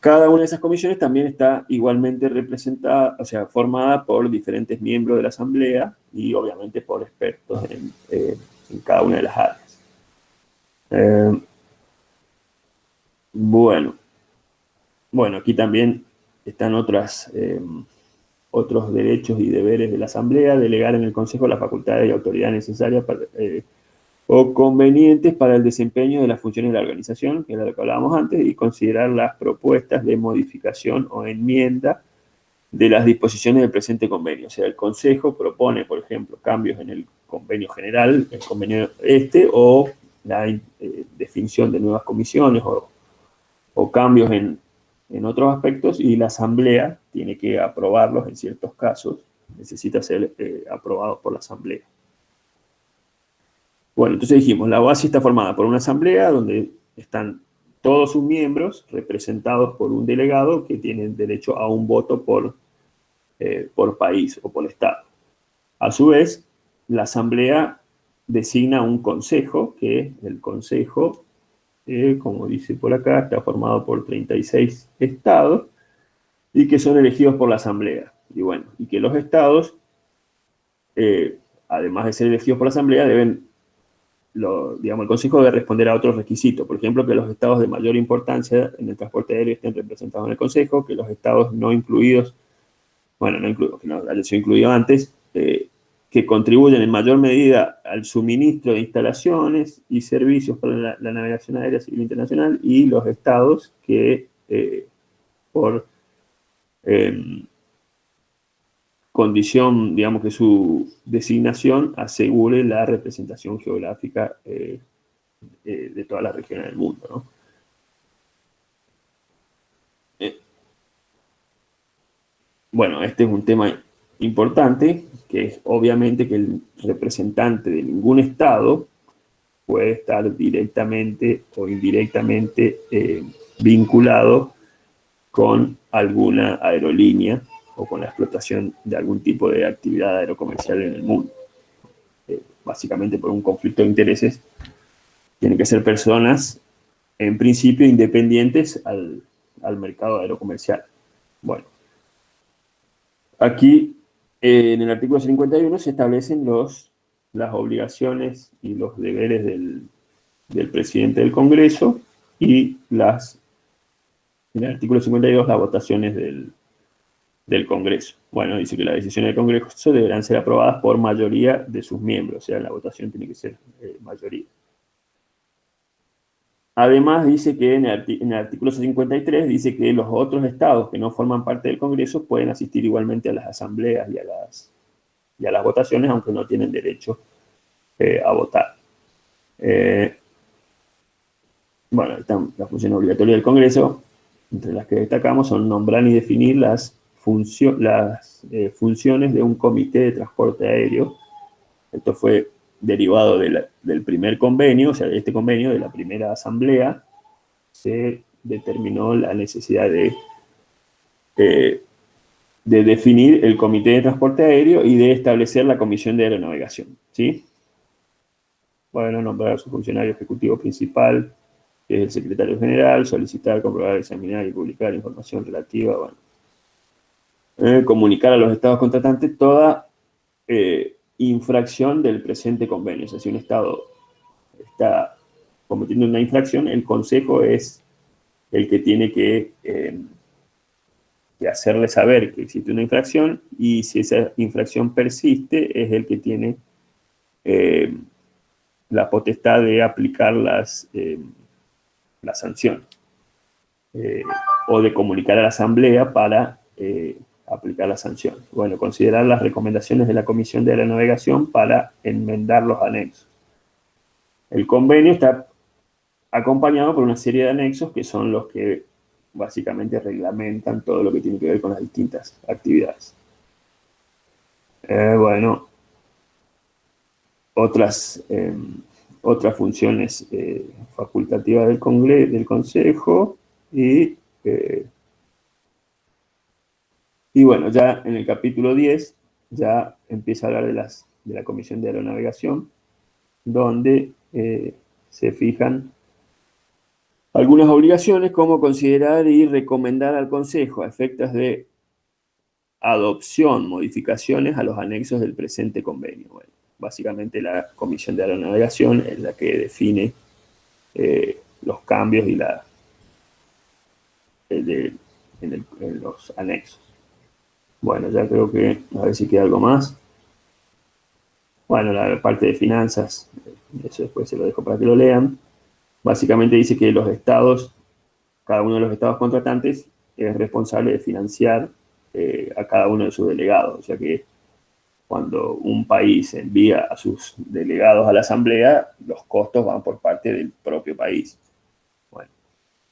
Cada una de esas comisiones también está igualmente representada, o sea, formada por diferentes miembros de la Asamblea y obviamente por expertos en cada una de las áreas. Bueno, aquí también están otros derechos y deberes de la Asamblea: delegar en el Consejo las facultades y autoridades necesarias o convenientes para el desempeño de las funciones de la organización, que era lo que hablábamos antes, y considerar las propuestas de modificación o enmienda de las disposiciones del presente convenio. O sea, el Consejo propone, por ejemplo, cambios en el convenio general, el convenio o la definición de nuevas comisiones o cambios en otros aspectos, y la Asamblea tiene que aprobarlos en ciertos casos, necesita ser aprobados por la Asamblea. Bueno, entonces dijimos, la OASI está formada por una asamblea donde están todos sus miembros representados por un delegado que tiene derecho a un voto por país o por estado. A su vez, la asamblea designa un consejo, que el consejo, como dice por acá, está formado por 36 estados y que son elegidos por la asamblea. Y bueno, y que los estados, además de ser elegidos por la asamblea, deben el Consejo debe responder a otros requisitos. Por ejemplo, que los estados de mayor importancia en el transporte aéreo estén representados en el Consejo, que los estados no incluidos, que no haya sido incluido antes, que contribuyen en mayor medida al suministro de instalaciones y servicios para la navegación aérea civil internacional, y los estados que por condición, digamos, que su designación asegure la representación geográfica de todas las regiones del mundo, ¿no? Bueno, este es un tema importante, que es obviamente que el representante de ningún estado puede estar directamente o indirectamente vinculado con alguna aerolínea o con la explotación de algún tipo de actividad aerocomercial en el mundo. Básicamente por un conflicto de intereses, tienen que ser personas, en principio, independientes al mercado aerocomercial. Bueno, aquí en el artículo 51 se establecen las obligaciones y los deberes del presidente del Congreso y en el artículo 52 las votaciones del Congreso. Bueno, dice que las decisiones del Congreso deberán ser aprobadas por mayoría de sus miembros, o sea, la votación tiene que ser mayoría. Además, dice que en el artículo 53 dice que los otros estados que no forman parte del Congreso pueden asistir igualmente a las asambleas y a las votaciones, aunque no tienen derecho a votar. Bueno, están las funciones obligatorias del Congreso, entre las que destacamos son nombrar y definir las funciones de un comité de transporte aéreo. Esto fue derivado del primer convenio, o sea, de este convenio, de la primera asamblea, se determinó la necesidad de definir el comité de transporte aéreo y de establecer la comisión de aeronavegación, ¿sí? Bueno, nombrar a su funcionario ejecutivo principal, que es el secretario general, solicitar, comprobar, examinar y publicar información relativa, bueno. Comunicar a los estados contratantes toda infracción del presente convenio. O sea, si un estado está cometiendo una infracción, el Consejo es el que tiene que hacerle saber que existe una infracción, y si esa infracción persiste, es el que tiene la potestad de aplicar las sanciones o de comunicar a la asamblea para aplicar las sanciones. Bueno, considerar las recomendaciones de la Comisión de Aeronavegación para enmendar los anexos. El convenio está acompañado por una serie de anexos que son los que básicamente reglamentan todo lo que tiene que ver con las distintas actividades. Bueno, otras funciones facultativas del Consejo y bueno, ya en el capítulo 10 ya empieza a hablar de la Comisión de Aeronavegación, donde se fijan algunas obligaciones como considerar y recomendar al Consejo a efectos de adopción, modificaciones a los anexos del presente convenio. Bueno, básicamente la Comisión de Aeronavegación es la que define los cambios y en los anexos. Bueno, ya creo que, a ver si queda algo más. Bueno, la parte de finanzas, eso después se lo dejo para que lo lean. Básicamente dice que los estados, cada uno de los estados contratantes es responsable de financiar a cada uno de sus delegados. O sea que cuando un país envía a sus delegados a la asamblea, los costos van por parte del propio país. Bueno,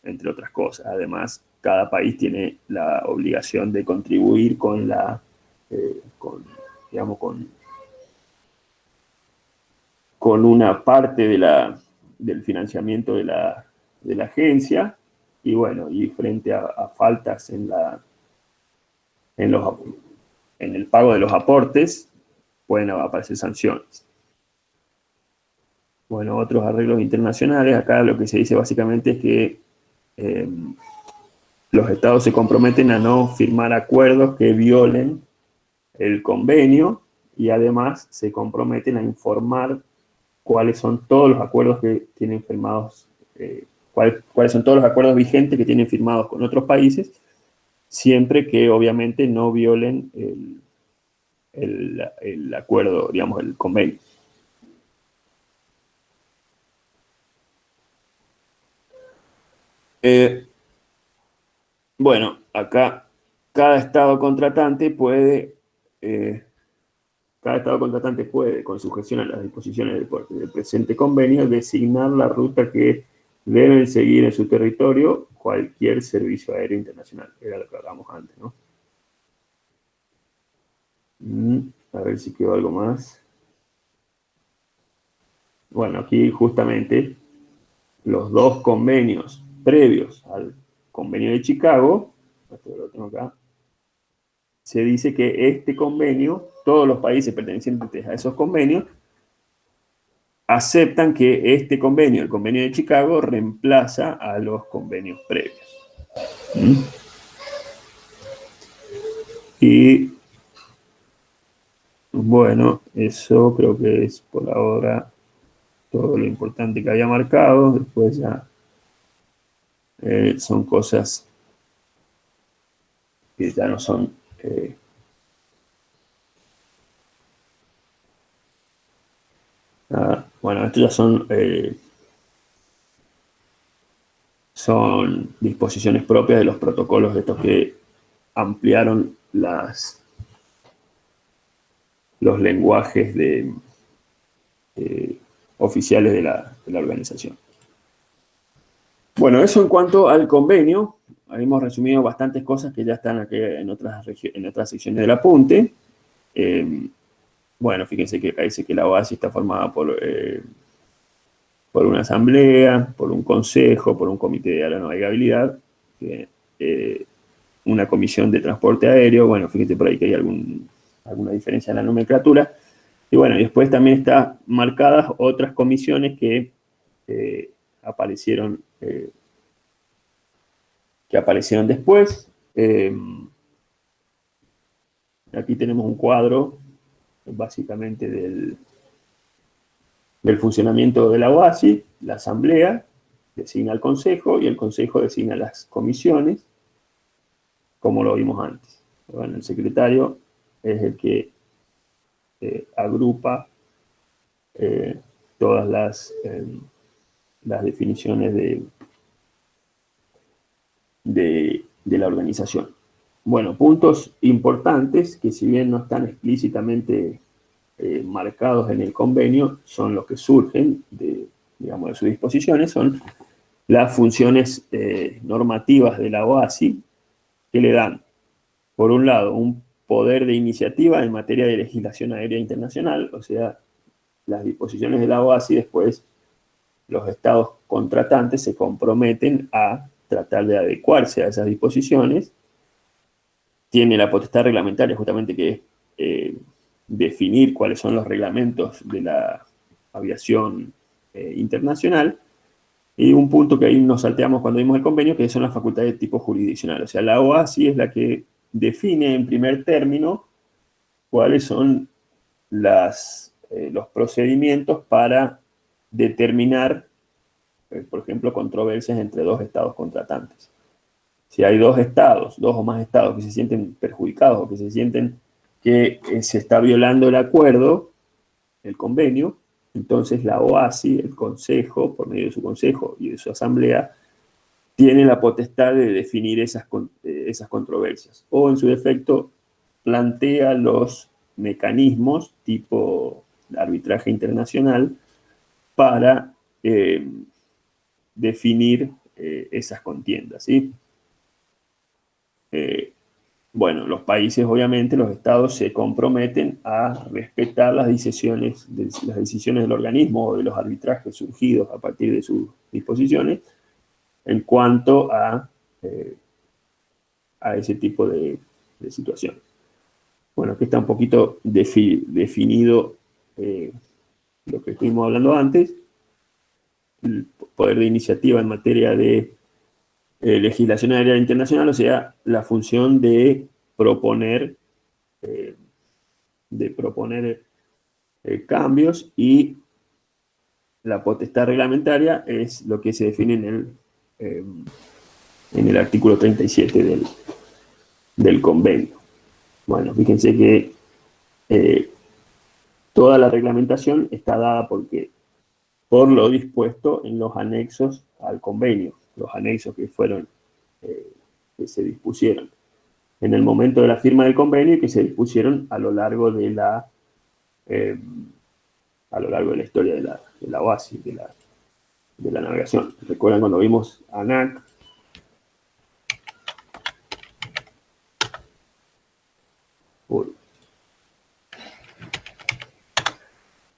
entre otras cosas. Además, cada país tiene la obligación de contribuir con una parte del financiamiento de la agencia, y bueno, y frente a faltas en el pago de los aportes, pueden aparecer sanciones. Bueno, otros arreglos internacionales, acá lo que se dice básicamente es que los estados se comprometen a no firmar acuerdos que violen el convenio, y además se comprometen a informar cuáles son todos los acuerdos que tienen firmados, cuáles son todos los acuerdos vigentes que tienen firmados con otros países, siempre que obviamente no violen el acuerdo, digamos, el convenio. Bueno, acá cada estado contratante puede, con sujeción a las disposiciones del presente convenio, designar la ruta que deben seguir en su territorio cualquier servicio aéreo internacional. Era lo que hablábamos antes, ¿no? A ver si quedó algo más. Bueno, aquí justamente los dos convenios previos al convenio de Chicago, esto lo tengo acá, se dice que este convenio, todos los países pertenecientes a esos convenios, aceptan que este convenio, el convenio de Chicago, reemplaza a los convenios previos. Y bueno, eso creo que es por ahora todo lo importante que había marcado. Después ya son cosas que ya no son bueno, estos ya son disposiciones propias de los protocolos de estos que ampliaron los lenguajes oficiales de la organización. Bueno, eso en cuanto al convenio. Hemos resumido bastantes cosas que ya están aquí en otras secciones del apunte. Bueno, fíjense que acá dice que la OASI está formada por una asamblea, por un consejo, por un comité de aeronavegabilidad, una comisión de transporte aéreo. Bueno, fíjense por ahí que hay alguna diferencia en la nomenclatura. Y bueno, después también están marcadas otras comisiones que aparecieron después. Aquí tenemos un cuadro básicamente del funcionamiento de la OASI. La asamblea designa al consejo y el consejo designa las comisiones, como lo vimos antes. Bueno, el secretario es el que agrupa todas las definiciones de la organización. Bueno, puntos importantes que si bien no están explícitamente marcados en el convenio, son los que surgen digamos, de sus disposiciones, son las funciones normativas de la OASI que le dan, por un lado, un poder de iniciativa en materia de legislación aérea internacional, o sea, las disposiciones de la OASI después los estados contratantes se comprometen a tratar de adecuarse a esas disposiciones. Tiene la potestad reglamentaria justamente que es definir cuáles son los reglamentos de la aviación internacional. Y un punto que ahí nos salteamos cuando vimos el convenio, que son las facultades de tipo jurisdiccional. O sea, la OASI es la que define en primer término cuáles son los procedimientos para determinar, por ejemplo, controversias entre dos estados contratantes. Si hay dos o más estados que se sienten perjudicados o que se sienten que se está violando el acuerdo, el convenio, entonces la OASI, el Consejo, por medio de su Consejo y de su Asamblea, tiene la potestad de definir esas controversias. O en su defecto, plantea los mecanismos tipo arbitraje internacional para definir esas contiendas, ¿sí? Bueno, los países, obviamente, los estados se comprometen a respetar las decisiones del organismo o de los arbitrajes surgidos a partir de sus disposiciones en cuanto a ese tipo de situación. Bueno, aquí está un poquito definido lo que estuvimos hablando antes, el poder de iniciativa en materia de legislación aérea internacional, o sea, la función de proponer cambios, y la potestad reglamentaria es lo que se define en el artículo 37 del convenio. Bueno, fíjense que toda la reglamentación está dada por lo dispuesto en los anexos al convenio, los anexos que se dispusieron en el momento de la firma del convenio y que se dispusieron a lo largo de la historia de la OASI, de la navegación. ¿Recuerdan cuando vimos ANAC?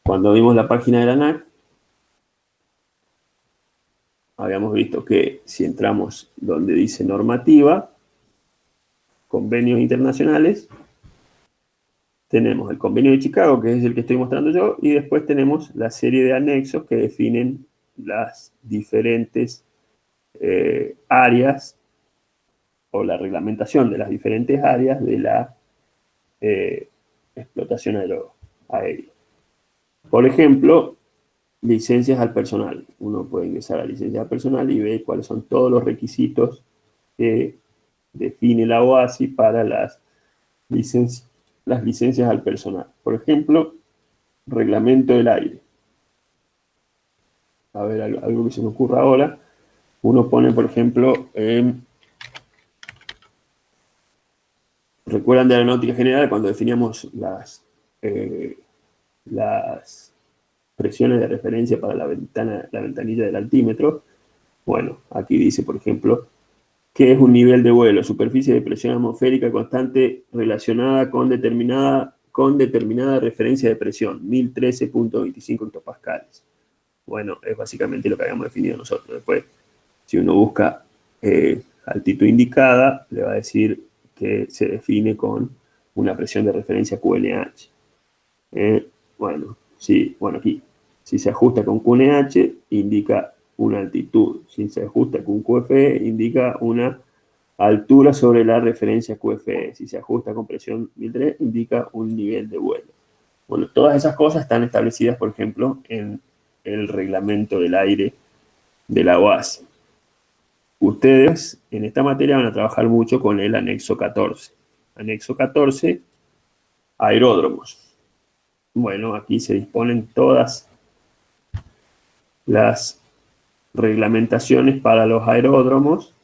Cuando vimos la página de la ANAC, habíamos visto que si entramos donde dice normativa, convenios internacionales, tenemos el convenio de Chicago, que es el que estoy mostrando yo, y después tenemos la serie de anexos que definen las diferentes áreas o la reglamentación de las diferentes áreas de la explotación aérea. Por ejemplo, licencias al personal. Uno puede ingresar a licencias al personal y ver cuáles son todos los requisitos que define la OASI para las licencias al personal. Por ejemplo, reglamento del aire. A ver, algo que se me ocurra ahora. Uno pone, por ejemplo, ¿recuerdan de Aeronáutica General cuando definíamos las presiones de referencia para la ventanilla del altímetro? Bueno, aquí dice, por ejemplo, que es un nivel de vuelo, superficie de presión atmosférica constante relacionada con determinada referencia de presión, 1013.25 hectopascales. Bueno, es básicamente lo que habíamos definido nosotros. Después, si uno busca altitud indicada, le va a decir que se define con una presión de referencia QNH. Bueno, aquí, si se ajusta con QNH, indica una altitud. Si se ajusta con QFE, indica una altura sobre la referencia QFE. Si se ajusta con presión 1003, indica un nivel de vuelo. Bueno, todas esas cosas están establecidas, por ejemplo, en el reglamento del aire de la OASI. Ustedes en esta materia van a trabajar mucho con el anexo 14. Anexo 14, aeródromos. Bueno, aquí se disponen todas las reglamentaciones para los aeródromos,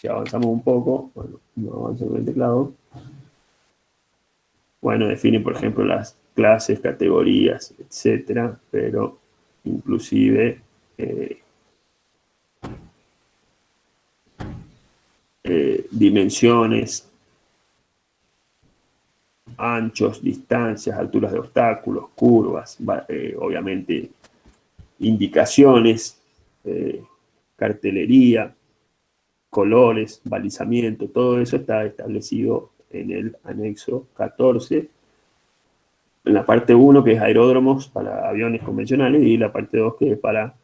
si avanzamos un poco, bueno, no avanzo con el teclado. Bueno, define, por ejemplo, las clases, categorías, etcétera, pero inclusive dimensiones, anchos, distancias, alturas de obstáculos, curvas, obviamente indicaciones, cartelería, colores, balizamiento, todo eso está establecido en el anexo 14, en la parte 1 que es aeródromos para aviones convencionales y la parte 2 que es para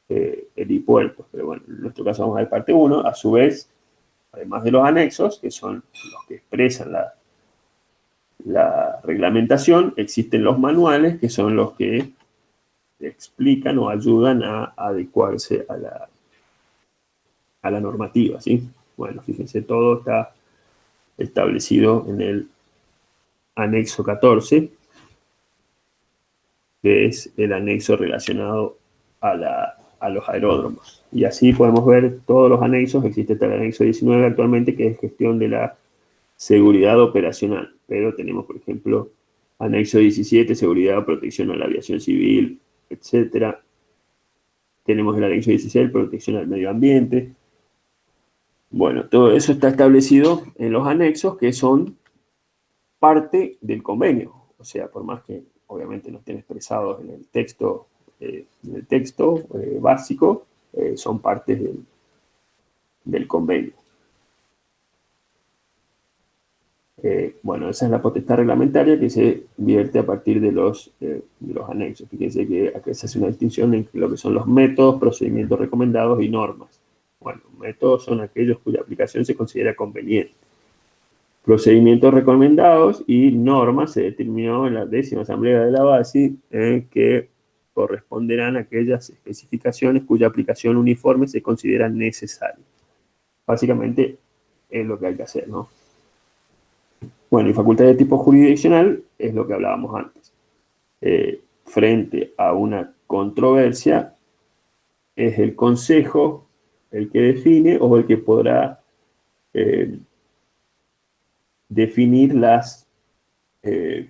helipuertos. Pero bueno, en nuestro caso vamos a ver parte 1, a su vez, además de los anexos, que son los que expresan la reglamentación, existen los manuales, que son los que explican o ayudan a adecuarse a la normativa, ¿sí? Bueno, fíjense, todo está establecido en el anexo 14, que es el anexo relacionado a los aeródromos. Y así podemos ver todos los anexos. Existe hasta el anexo 19 actualmente, que es gestión de la seguridad operacional. Pero tenemos, por ejemplo, anexo 17, seguridad, protección a la aviación civil, etcétera. Tenemos el anexo 16, protección al medio ambiente. Bueno, todo eso está establecido en los anexos que son parte del convenio. O sea, por más que obviamente no estén expresados en el texto, básico, son partes del convenio. Bueno, esa es la potestad reglamentaria que se vierte a partir de los anexos. Fíjense que aquí se hace una distinción entre lo que son los métodos, procedimientos recomendados y normas. Bueno, métodos son aquellos cuya aplicación se considera conveniente. Procedimientos recomendados y normas se determinó en la 10ª Asamblea de la BASI, que corresponderán a aquellas especificaciones cuya aplicación uniforme se considera necesaria. Básicamente es lo que hay que hacer, ¿no? Bueno, y facultad de tipo jurisdiccional es lo que hablábamos antes. Frente a una controversia, es el Consejo el que define o el que podrá definir las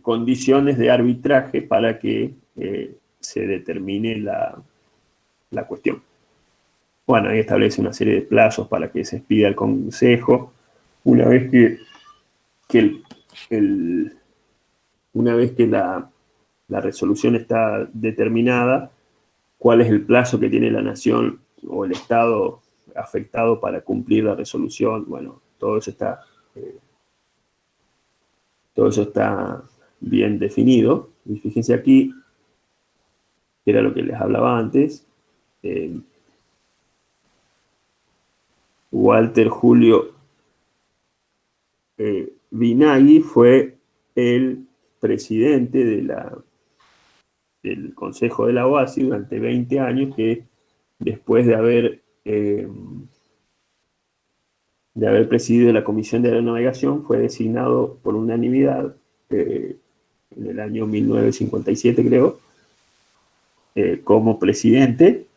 condiciones de arbitraje para que se determine la cuestión. Bueno, ahí establece una serie de plazos para que se expida al Consejo. Una vez que la resolución está determinada, cuál es el plazo que tiene la nación o el Estado afectado para cumplir la resolución. Bueno, todo eso está bien definido. Y fíjense aquí, que era lo que les hablaba antes, Walter Julio Binaghi fue el presidente del Consejo de la OASI durante 20 años, que después de haber presidido la Comisión de Aeronavegación, fue designado por unanimidad en el año 1957, creo, como presidente,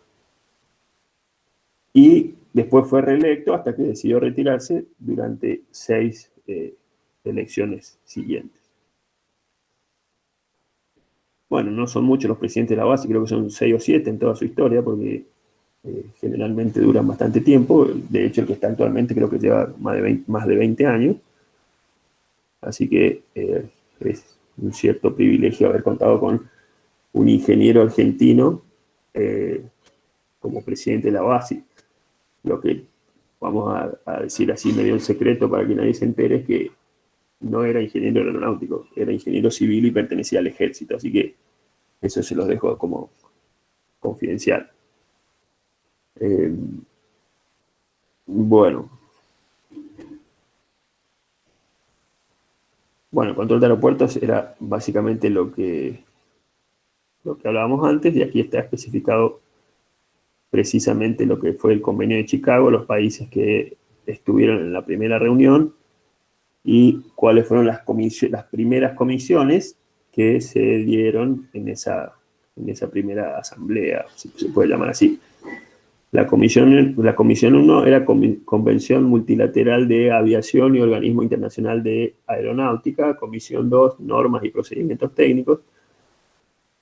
y después fue reelecto hasta que decidió retirarse durante 6 elecciones siguientes. Bueno, no son muchos los presidentes de la base, creo que son 6 o 7 en toda su historia, porque generalmente duran bastante tiempo. De hecho, el que está actualmente creo que lleva más de 20 años. Así que es un cierto privilegio haber contado con un ingeniero argentino como presidente de la base. Lo que vamos a decir así medio en secreto para que nadie se entere es que no era ingeniero aeronáutico, era ingeniero civil y pertenecía al ejército. Así que eso se los dejo como confidencial. Bueno, el control de aeropuertos era básicamente lo que hablábamos antes, y aquí está especificado precisamente lo que fue el convenio de Chicago, los países que estuvieron en la primera reunión y cuáles fueron las primeras comisiones que se dieron en esa primera asamblea, si se puede llamar así. La comisión 1 era Convención Multilateral de Aviación y Organismo Internacional de Aeronáutica. Comisión 2, Normas y Procedimientos Técnicos.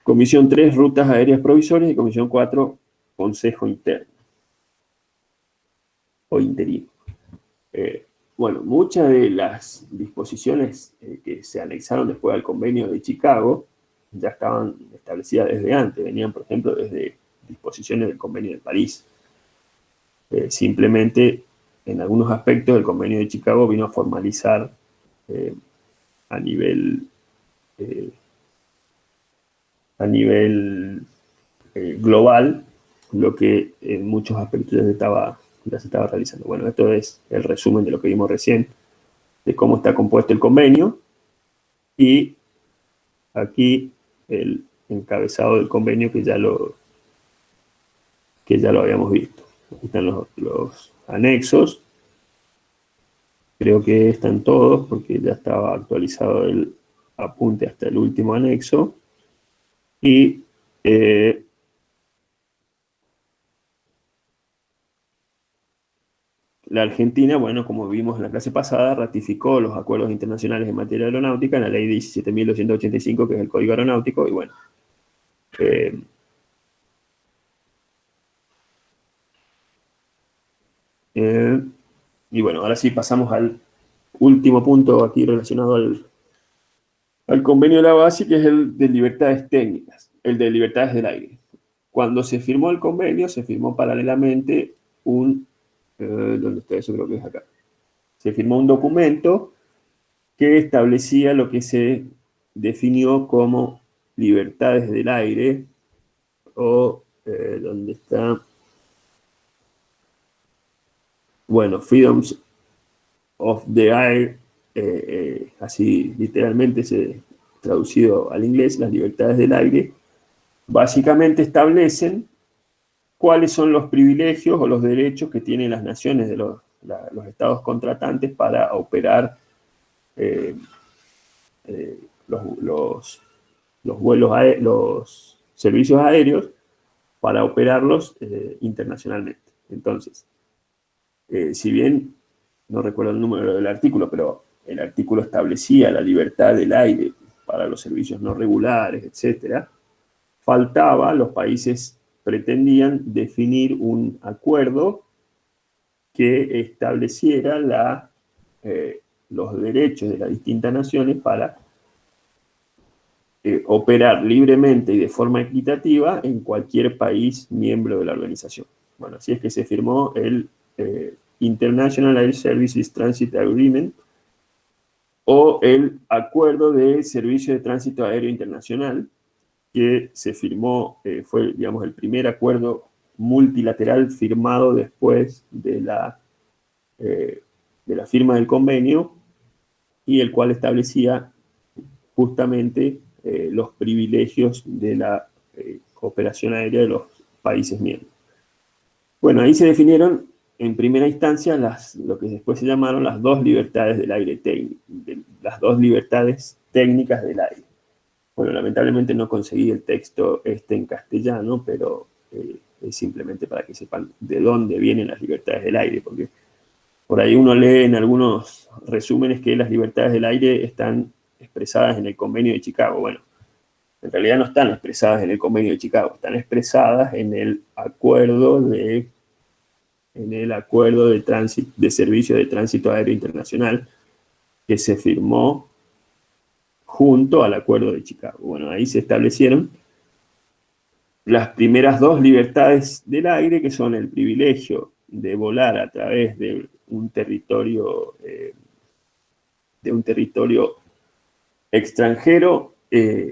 Comisión 3, Rutas Aéreas Provisorias. Y Comisión 4, Consejo Interno o Interino. Bueno, muchas de las disposiciones que se anexaron después al Convenio de Chicago ya estaban establecidas desde antes. Venían, por ejemplo, desde disposiciones del Convenio de París. Simplemente, en algunos aspectos, el Convenio de Chicago vino a formalizar a nivel global lo que en muchos aspectos ya se estaba realizando. Bueno, esto es el resumen de lo que vimos recién, de cómo está compuesto el convenio, y aquí el encabezado del convenio que ya lo habíamos visto. Aquí están los anexos. Creo que están todos porque ya estaba actualizado el apunte hasta el último anexo. Y la Argentina, bueno, como vimos en la clase pasada, ratificó los acuerdos internacionales en materia aeronáutica en la ley 17.285, que es el Código Aeronáutico, y bueno. Y bueno, ahora sí pasamos al último punto aquí relacionado al convenio de la base, que es el de libertades técnicas, el de libertades del aire. Cuando se firmó el convenio, se firmó paralelamente ¿dónde está eso? Creo que es acá. Se firmó un documento que establecía lo que se definió como libertades del aire, o ¿dónde está? Bueno, Freedoms of the Air, así literalmente se traducido al inglés, las libertades del aire, básicamente establecen cuáles son los privilegios o los derechos que tienen las naciones de los estados contratantes para operar los vuelos, los servicios aéreos, para operarlos internacionalmente. Entonces, si bien no recuerdo el número del artículo, pero el artículo establecía la libertad del aire para los servicios no regulares, etc., los países pretendían definir un acuerdo que estableciera los derechos de las distintas naciones para operar libremente y de forma equitativa en cualquier país miembro de la organización. Bueno, así es que se firmó el International Air Services Transit Agreement, o el Acuerdo de Servicio de Tránsito Aéreo Internacional, que se firmó, fue, digamos, el primer acuerdo multilateral firmado después de la firma del convenio, y el cual establecía justamente los privilegios de la cooperación aérea de los países miembros. Bueno, ahí se definieron en primera instancia lo que después se llamaron las dos libertades del aire técnico, las dos libertades técnicas del aire. Bueno, lamentablemente no conseguí el texto en castellano, pero es simplemente para que sepan de dónde vienen las libertades del aire, porque por ahí uno lee en algunos resúmenes que las libertades del aire están expresadas en el Convenio de Chicago. Bueno, en realidad no están expresadas en el Convenio de Chicago, están expresadas en el acuerdo de servicio de tránsito aéreo internacional, que se firmó junto al Acuerdo de Chicago. Bueno, ahí se establecieron las primeras dos libertades del aire, que son el privilegio de volar a través de un territorio extranjero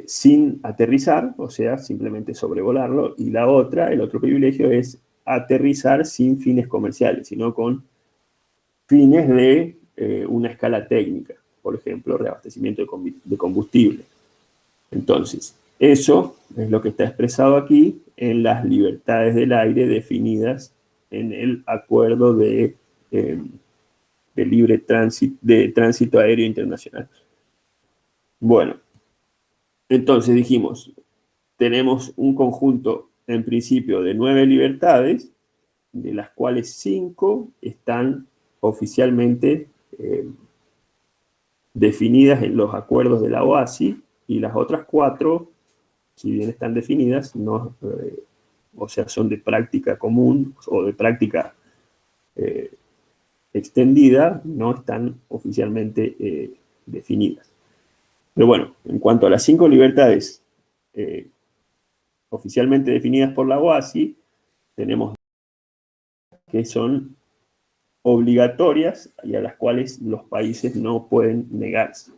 sin aterrizar, o sea, simplemente sobrevolarlo, y el otro privilegio es aterrizar sin fines comerciales, sino con fines de una escala técnica, por ejemplo, reabastecimiento de combustible. Entonces, eso es lo que está expresado aquí en las libertades del aire definidas en el Acuerdo de libre tránsito aéreo internacional. Bueno, entonces dijimos, tenemos un conjunto en principio de 9 libertades, de las cuales 5 están oficialmente definidas en los acuerdos de la OASI, y las otras 4, si bien están definidas, no, o sea, son de práctica común o de práctica extendida, no están oficialmente definidas. Pero bueno, en cuanto a las 5 libertades oficialmente definidas por la OASI, tenemos que son obligatorias y a las cuales los países no pueden negarse.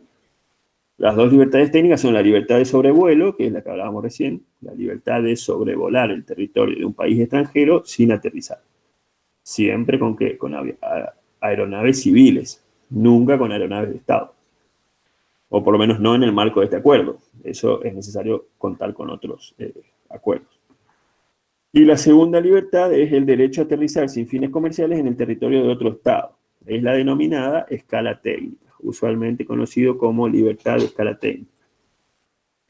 Las 2 libertades técnicas son la libertad de sobrevuelo, que es la que hablábamos recién, la libertad de sobrevolar el territorio de un país extranjero sin aterrizar. Siempre con aeronaves civiles, nunca con aeronaves de Estado. O por lo menos no en el marco de este acuerdo. Eso es necesario contar con otros acuerdos. Y la segunda libertad es el derecho a aterrizar sin fines comerciales en el territorio de otro Estado. Es la denominada escala técnica, usualmente conocido como libertad de escala técnica.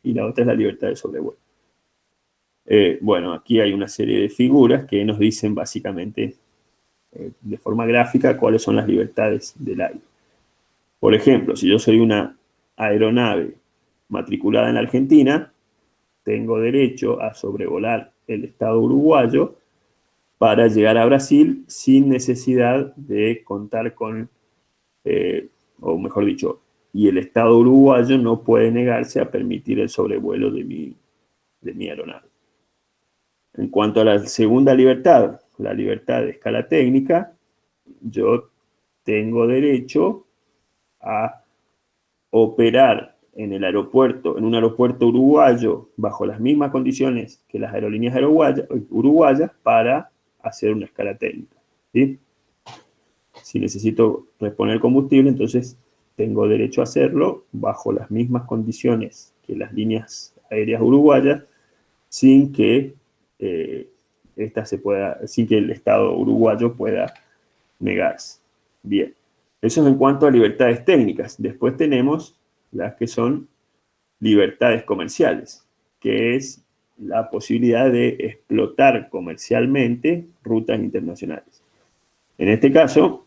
Y la otra es la libertad de sobrevuelo. Bueno, aquí hay una serie de figuras que nos dicen básicamente de forma gráfica cuáles son las libertades del aire. Por ejemplo, si yo soy una aeronave matriculada en la Argentina, tengo derecho a sobrevolar el estado uruguayo para llegar a Brasil sin necesidad de contar con, o mejor dicho, y el estado uruguayo no puede negarse a permitir el sobrevuelo de mi aeronave. En cuanto a la segunda libertad, la libertad de escala técnica, yo tengo derecho a operar en el aeropuerto, en un aeropuerto uruguayo, bajo las mismas condiciones que las aerolíneas uruguayas para hacer una escala técnica. ¿Sí? Si necesito reponer combustible, entonces tengo derecho a hacerlo bajo las mismas condiciones que las líneas aéreas uruguayas, sin que sin que el Estado uruguayo pueda negarse. Bien, eso es en cuanto a libertades técnicas. Después tenemos las que son libertades comerciales, que es la posibilidad de explotar comercialmente rutas internacionales. En este caso,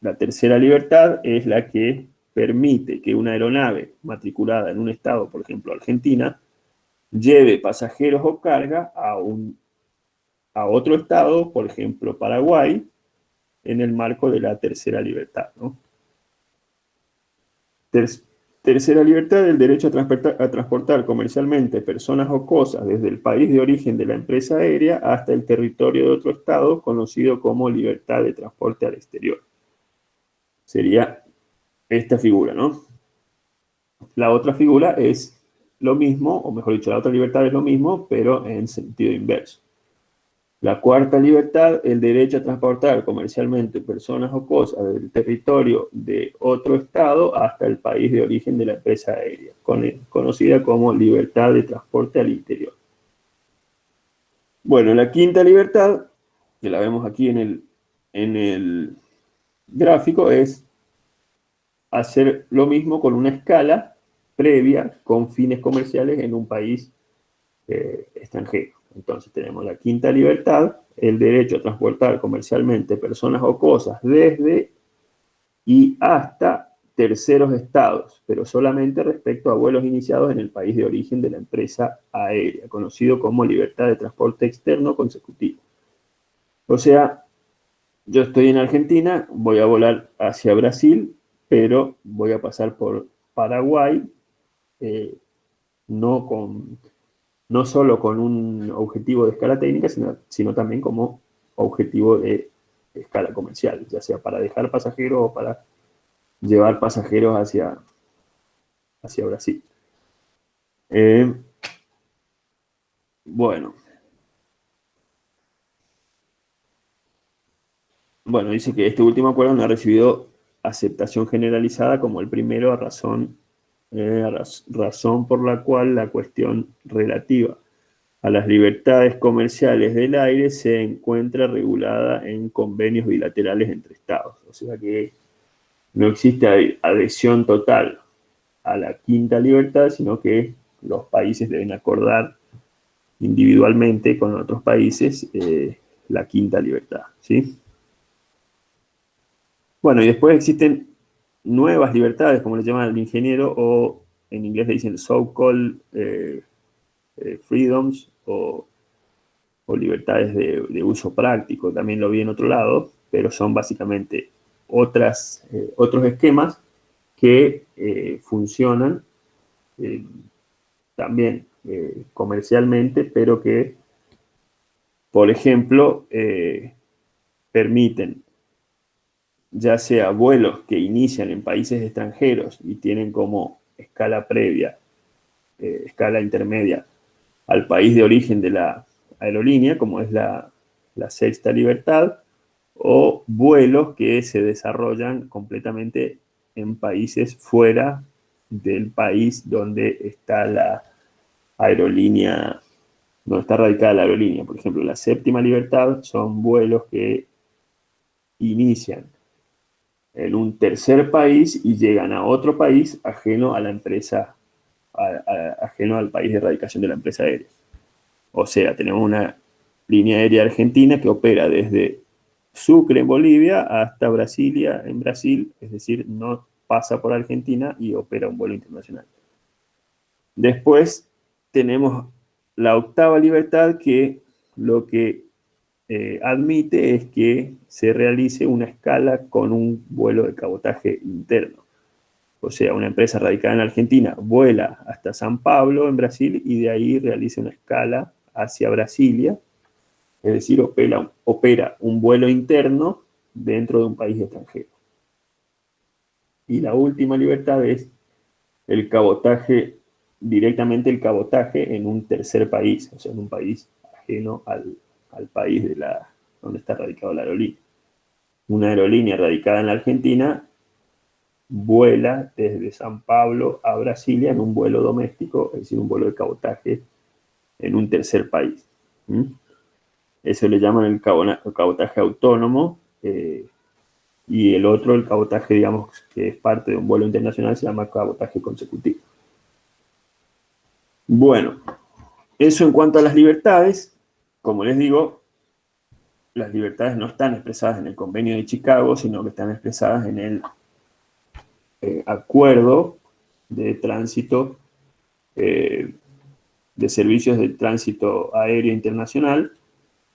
la tercera libertad es la que permite que una aeronave matriculada en un estado, por ejemplo Argentina, lleve pasajeros o carga a otro estado, por ejemplo Paraguay, en el marco de la tercera libertad, ¿no? Tercera libertad, el derecho a transportar comercialmente personas o cosas desde el país de origen de la empresa aérea hasta el territorio de otro estado, conocido como libertad de transporte al exterior. Sería esta figura, ¿no? La otra figura es lo mismo, o mejor dicho, la otra libertad es lo mismo, pero en sentido inverso. La cuarta libertad, el derecho a transportar comercialmente personas o cosas del territorio de otro estado hasta el país de origen de la empresa aérea, conocida como libertad de transporte al interior. Bueno, la quinta libertad, que la vemos aquí en el gráfico, es hacer lo mismo con una escala previa con fines comerciales en un país extranjero. Entonces tenemos la quinta libertad, el derecho a transportar comercialmente personas o cosas desde y hasta terceros estados, pero solamente respecto a vuelos iniciados en el país de origen de la empresa aérea, conocido como libertad de transporte externo consecutivo. O sea, yo estoy en Argentina, voy a volar hacia Brasil, pero voy a pasar por Paraguay, no solo con un objetivo de escala técnica, sino también como objetivo de escala comercial, ya sea para dejar pasajeros o para llevar pasajeros hacia Brasil. Bueno, dice que este último acuerdo no ha recibido aceptación generalizada como el primero, razón por la cual la cuestión relativa a las libertades comerciales del aire se encuentra regulada en convenios bilaterales entre estados. O sea que no existe adhesión total a la quinta libertad, sino que los países deben acordar individualmente con otros países la quinta libertad, ¿sí? Bueno, y después existen nuevas libertades, como le llaman el ingeniero, o en inglés le dicen so-called freedoms, o libertades de uso práctico, también lo vi en otro lado, pero son básicamente otros esquemas que funcionan eh, también comercialmente, pero que, por ejemplo, permiten ya sea vuelos que inician en países extranjeros y tienen como escala previa, escala intermedia, al país de origen de la aerolínea, como es la sexta libertad, o vuelos que se desarrollan completamente en países fuera del país donde está la aerolínea, donde está radicada la aerolínea. Por ejemplo, la séptima libertad son vuelos que inician en un tercer país y llegan a otro país ajeno a la empresa, ajeno al país de radicación de la empresa aérea. O sea, tenemos una línea aérea argentina que opera desde Sucre en Bolivia hasta Brasilia en Brasil, es decir, no pasa por Argentina y opera un vuelo internacional. Después tenemos la octava libertad que lo que admite es que se realice una escala con un vuelo de cabotaje interno. O sea, una empresa radicada en Argentina vuela hasta San Pablo, en Brasil, y de ahí realiza una escala hacia Brasilia, es decir, opera un vuelo interno dentro de un país extranjero. Y la última libertad es el cabotaje, directamente el cabotaje en un tercer país, o sea, en un país ajeno al país donde está radicado la aerolínea. Una aerolínea radicada en la Argentina vuela desde San Pablo a Brasilia en un vuelo doméstico, es decir, un vuelo de cabotaje en un tercer país. ¿Mm? Eso le llaman el cabotaje autónomo, y el otro, el cabotaje, digamos, que es parte de un vuelo internacional, se llama cabotaje consecutivo. Bueno, eso en cuanto a las libertades. Como les digo, las libertades no están expresadas en el Convenio de Chicago, sino que están expresadas en el Acuerdo de Tránsito, de Servicios de Tránsito Aéreo Internacional.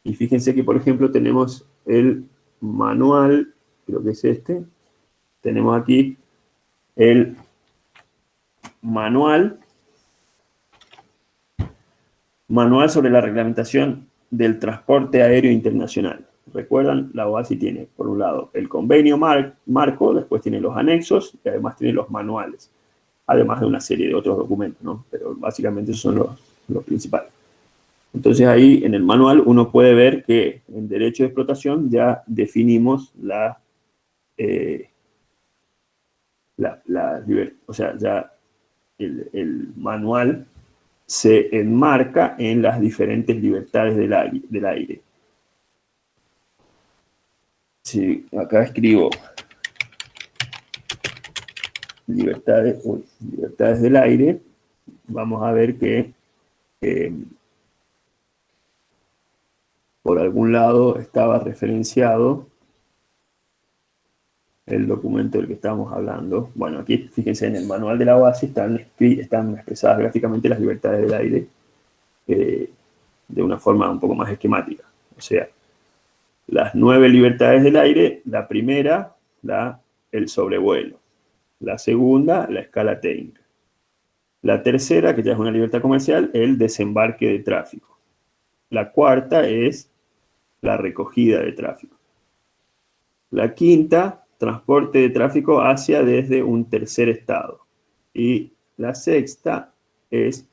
Y fíjense que, por ejemplo, tenemos el manual, creo que es este, tenemos aquí el manual sobre la reglamentación del transporte aéreo internacional. Recuerdan, la OASI tiene, por un lado, el convenio marco, después tiene los anexos y además tiene los manuales, además de una serie de otros documentos, ¿no? Pero básicamente esos son los principales. Entonces ahí en el manual uno puede ver que en derecho de explotación ya definimos o sea, ya el manual se enmarca en las diferentes libertades del aire. Si acá escribo libertades del aire, vamos a ver que por algún lado estaba referenciado el documento del que estamos hablando. Bueno, aquí fíjense en el manual de la OASI están expresadas gráficamente las libertades del aire de una forma un poco más esquemática. O sea, las 9 libertades del aire, la primera, el sobrevuelo. La segunda, la escala técnica. La tercera, que ya es una libertad comercial, el desembarque de tráfico. La cuarta es la recogida de tráfico. La quinta, transporte de tráfico hacia desde un tercer estado. Y la sexta es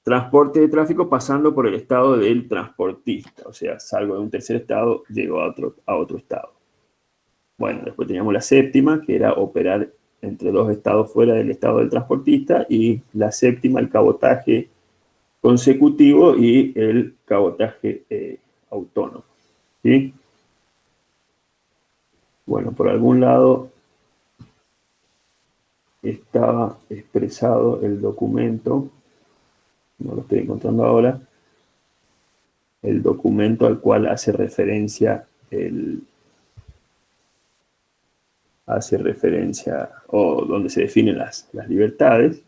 transporte de tráfico pasando por el estado del transportista. O sea, salgo de un tercer estado, llego a otro estado. Bueno, después teníamos la séptima, que era operar entre dos estados fuera del estado del transportista, y la séptima, el cabotaje consecutivo y el cabotaje autónomo. ¿Sí? Bueno, por algún lado estaba expresado el documento, no lo estoy encontrando ahora, el documento al cual hace referencia o donde se definen las libertades.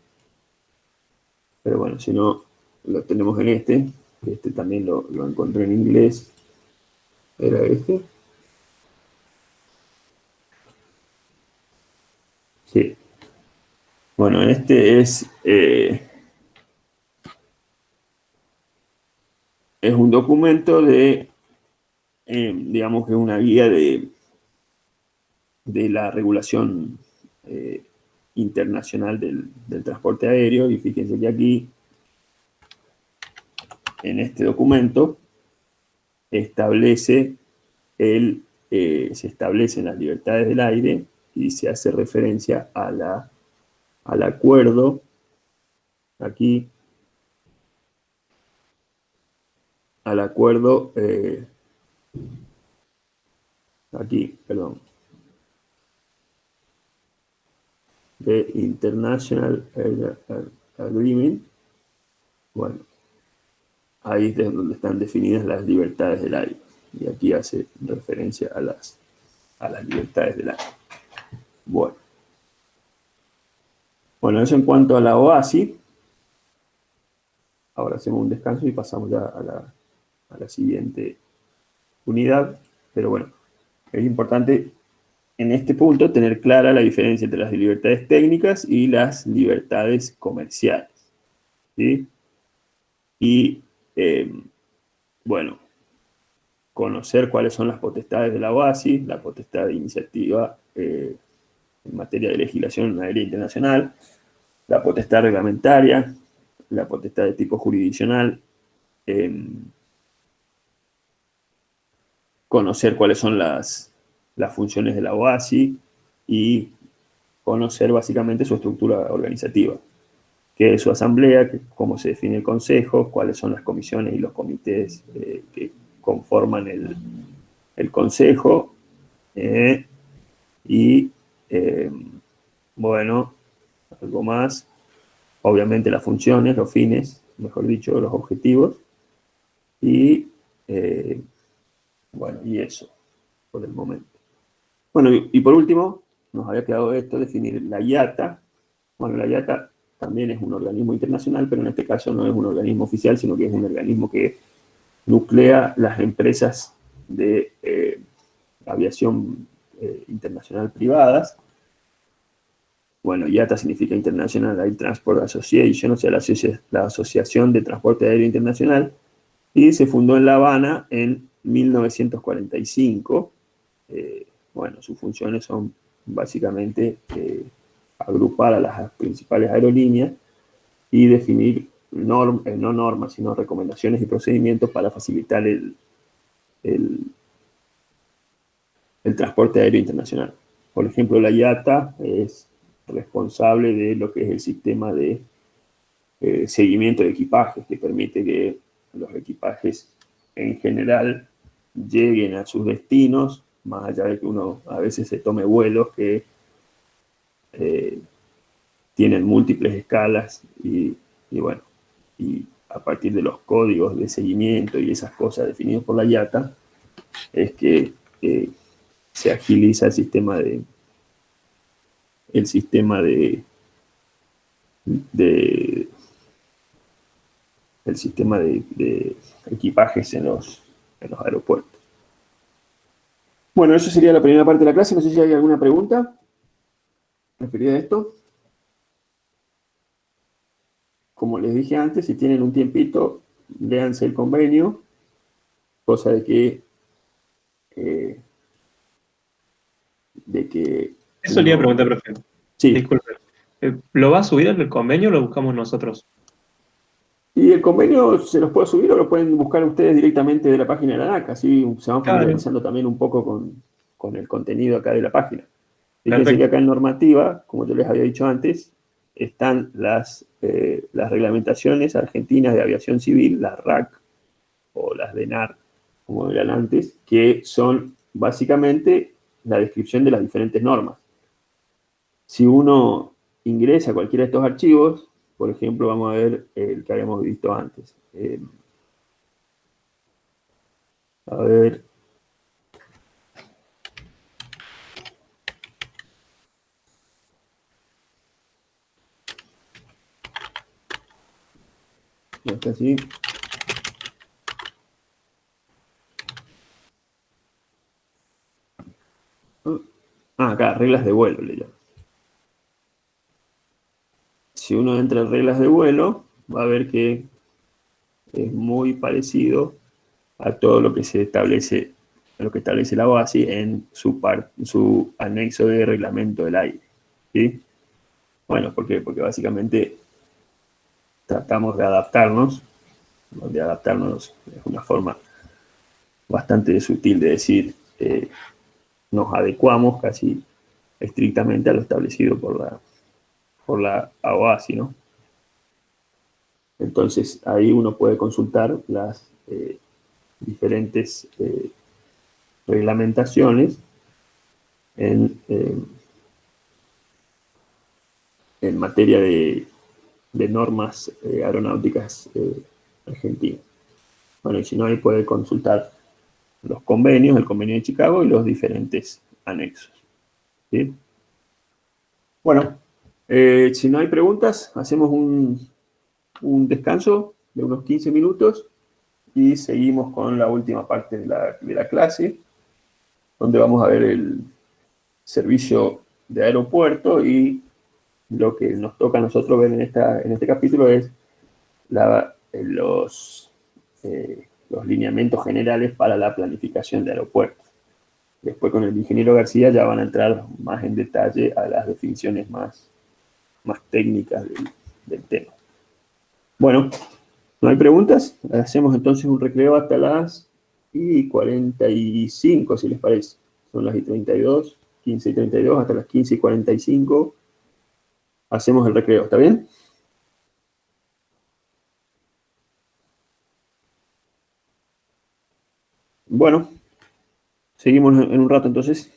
Pero bueno, si no, lo tenemos en este también lo encontré en inglés, era este. Sí. Bueno, este es un documento digamos que es una guía de la regulación internacional del transporte aéreo, y fíjense que aquí, en este documento, se establecen las libertades del aire y se hace referencia al acuerdo, aquí, al acuerdo, aquí, perdón, de International Air Agreement. Bueno, ahí es donde están definidas las libertades del aire. Y aquí hace referencia a las libertades del aire. Bueno, eso en cuanto a la OASI. Ahora hacemos un descanso y pasamos ya a la siguiente unidad. Pero bueno, es importante en este punto tener clara la diferencia entre las libertades técnicas y las libertades comerciales, ¿sí? Y, bueno, conocer cuáles son las potestades de la OASI, la potestad de iniciativa en materia de legislación aérea internacional, la potestad reglamentaria, la potestad de tipo jurisdiccional, conocer cuáles son las funciones de la OASI y conocer básicamente su estructura organizativa, qué es su asamblea, cómo se define el consejo, cuáles son las comisiones y los comités que conforman el consejo, y bueno, algo más, obviamente las funciones, los fines, mejor dicho, los objetivos, y bueno, y eso, por el momento. Bueno, y por último, nos había quedado esto, definir la IATA. Bueno, la IATA también es un organismo internacional, pero en este caso no es un organismo oficial, sino que es un organismo que nuclea las empresas de aviación internacional privadas. Bueno, IATA significa International Air Transport Association, o sea, la Asociación de Transporte Aéreo Internacional, y se fundó en La Habana en 1945. Bueno, sus funciones son básicamente agrupar a las principales aerolíneas y definir no normas, sino recomendaciones y procedimientos para facilitar el transporte aéreo internacional. Por ejemplo, la IATA es responsable de lo que es el sistema de seguimiento de equipajes, que permite que los equipajes en general lleguen a sus destinos, más allá de que uno a veces se tome vuelos que tienen múltiples escalas y bueno, y a partir de los códigos de seguimiento y esas cosas definidos por la IATA, es que se agiliza el sistema de equipajes en los aeropuertos. Bueno, eso sería la primera parte de la clase. No sé si hay alguna pregunta referida a esto. Como les dije antes, si tienen un tiempito, léanse el convenio, cosa de que Eso le iba a preguntar, profe. Sí. Disculpe. ¿Lo va a subir el convenio o lo buscamos nosotros? Y el convenio se los puede subir o lo pueden buscar ustedes directamente de la página de la ANAC, así se van familiarizando también un poco con el contenido acá de la página. Fíjense que acá en normativa, como yo les había dicho antes, están las reglamentaciones argentinas de aviación civil, las RAC o las DENAR, como eran antes, que son básicamente la descripción de las diferentes normas. Si uno ingresa a cualquiera de estos archivos, por ejemplo, vamos a ver el que habíamos visto antes. A ver. Acá sí. Acá, reglas de vuelo, le llamo. Si uno entra en reglas de vuelo, va a ver que es muy parecido a todo lo que se establece, a lo que establece la OASI en su anexo de reglamento del aire. ¿Sí? Bueno, ¿por qué? Porque básicamente tratamos de adaptarnos. De adaptarnos es una forma bastante sutil de decir, nos adecuamos casi estrictamente a lo establecido por la OASI, ¿no? Entonces ahí uno puede consultar las diferentes reglamentaciones en, en materia de normas aeronáuticas argentinas. Bueno, y si no, ahí puede consultar los convenios, el convenio de Chicago y los diferentes anexos. ¿Sí? Bueno, si no hay preguntas, hacemos un descanso de unos 15 minutos y seguimos con la última parte de la clase, donde vamos a ver el servicio de aeropuerto y lo que nos toca a nosotros ver en este capítulo es los lineamientos generales para la planificación de aeropuertos. Después con el ingeniero García ya van a entrar más en detalle a las definiciones más técnicas del tema. Bueno, ¿no hay preguntas? Hacemos entonces un recreo hasta las 45, si les parece. Son las 32, 15 y 32, hasta las 15 y 45. Hacemos el recreo, ¿está bien? Bueno, seguimos en un rato entonces.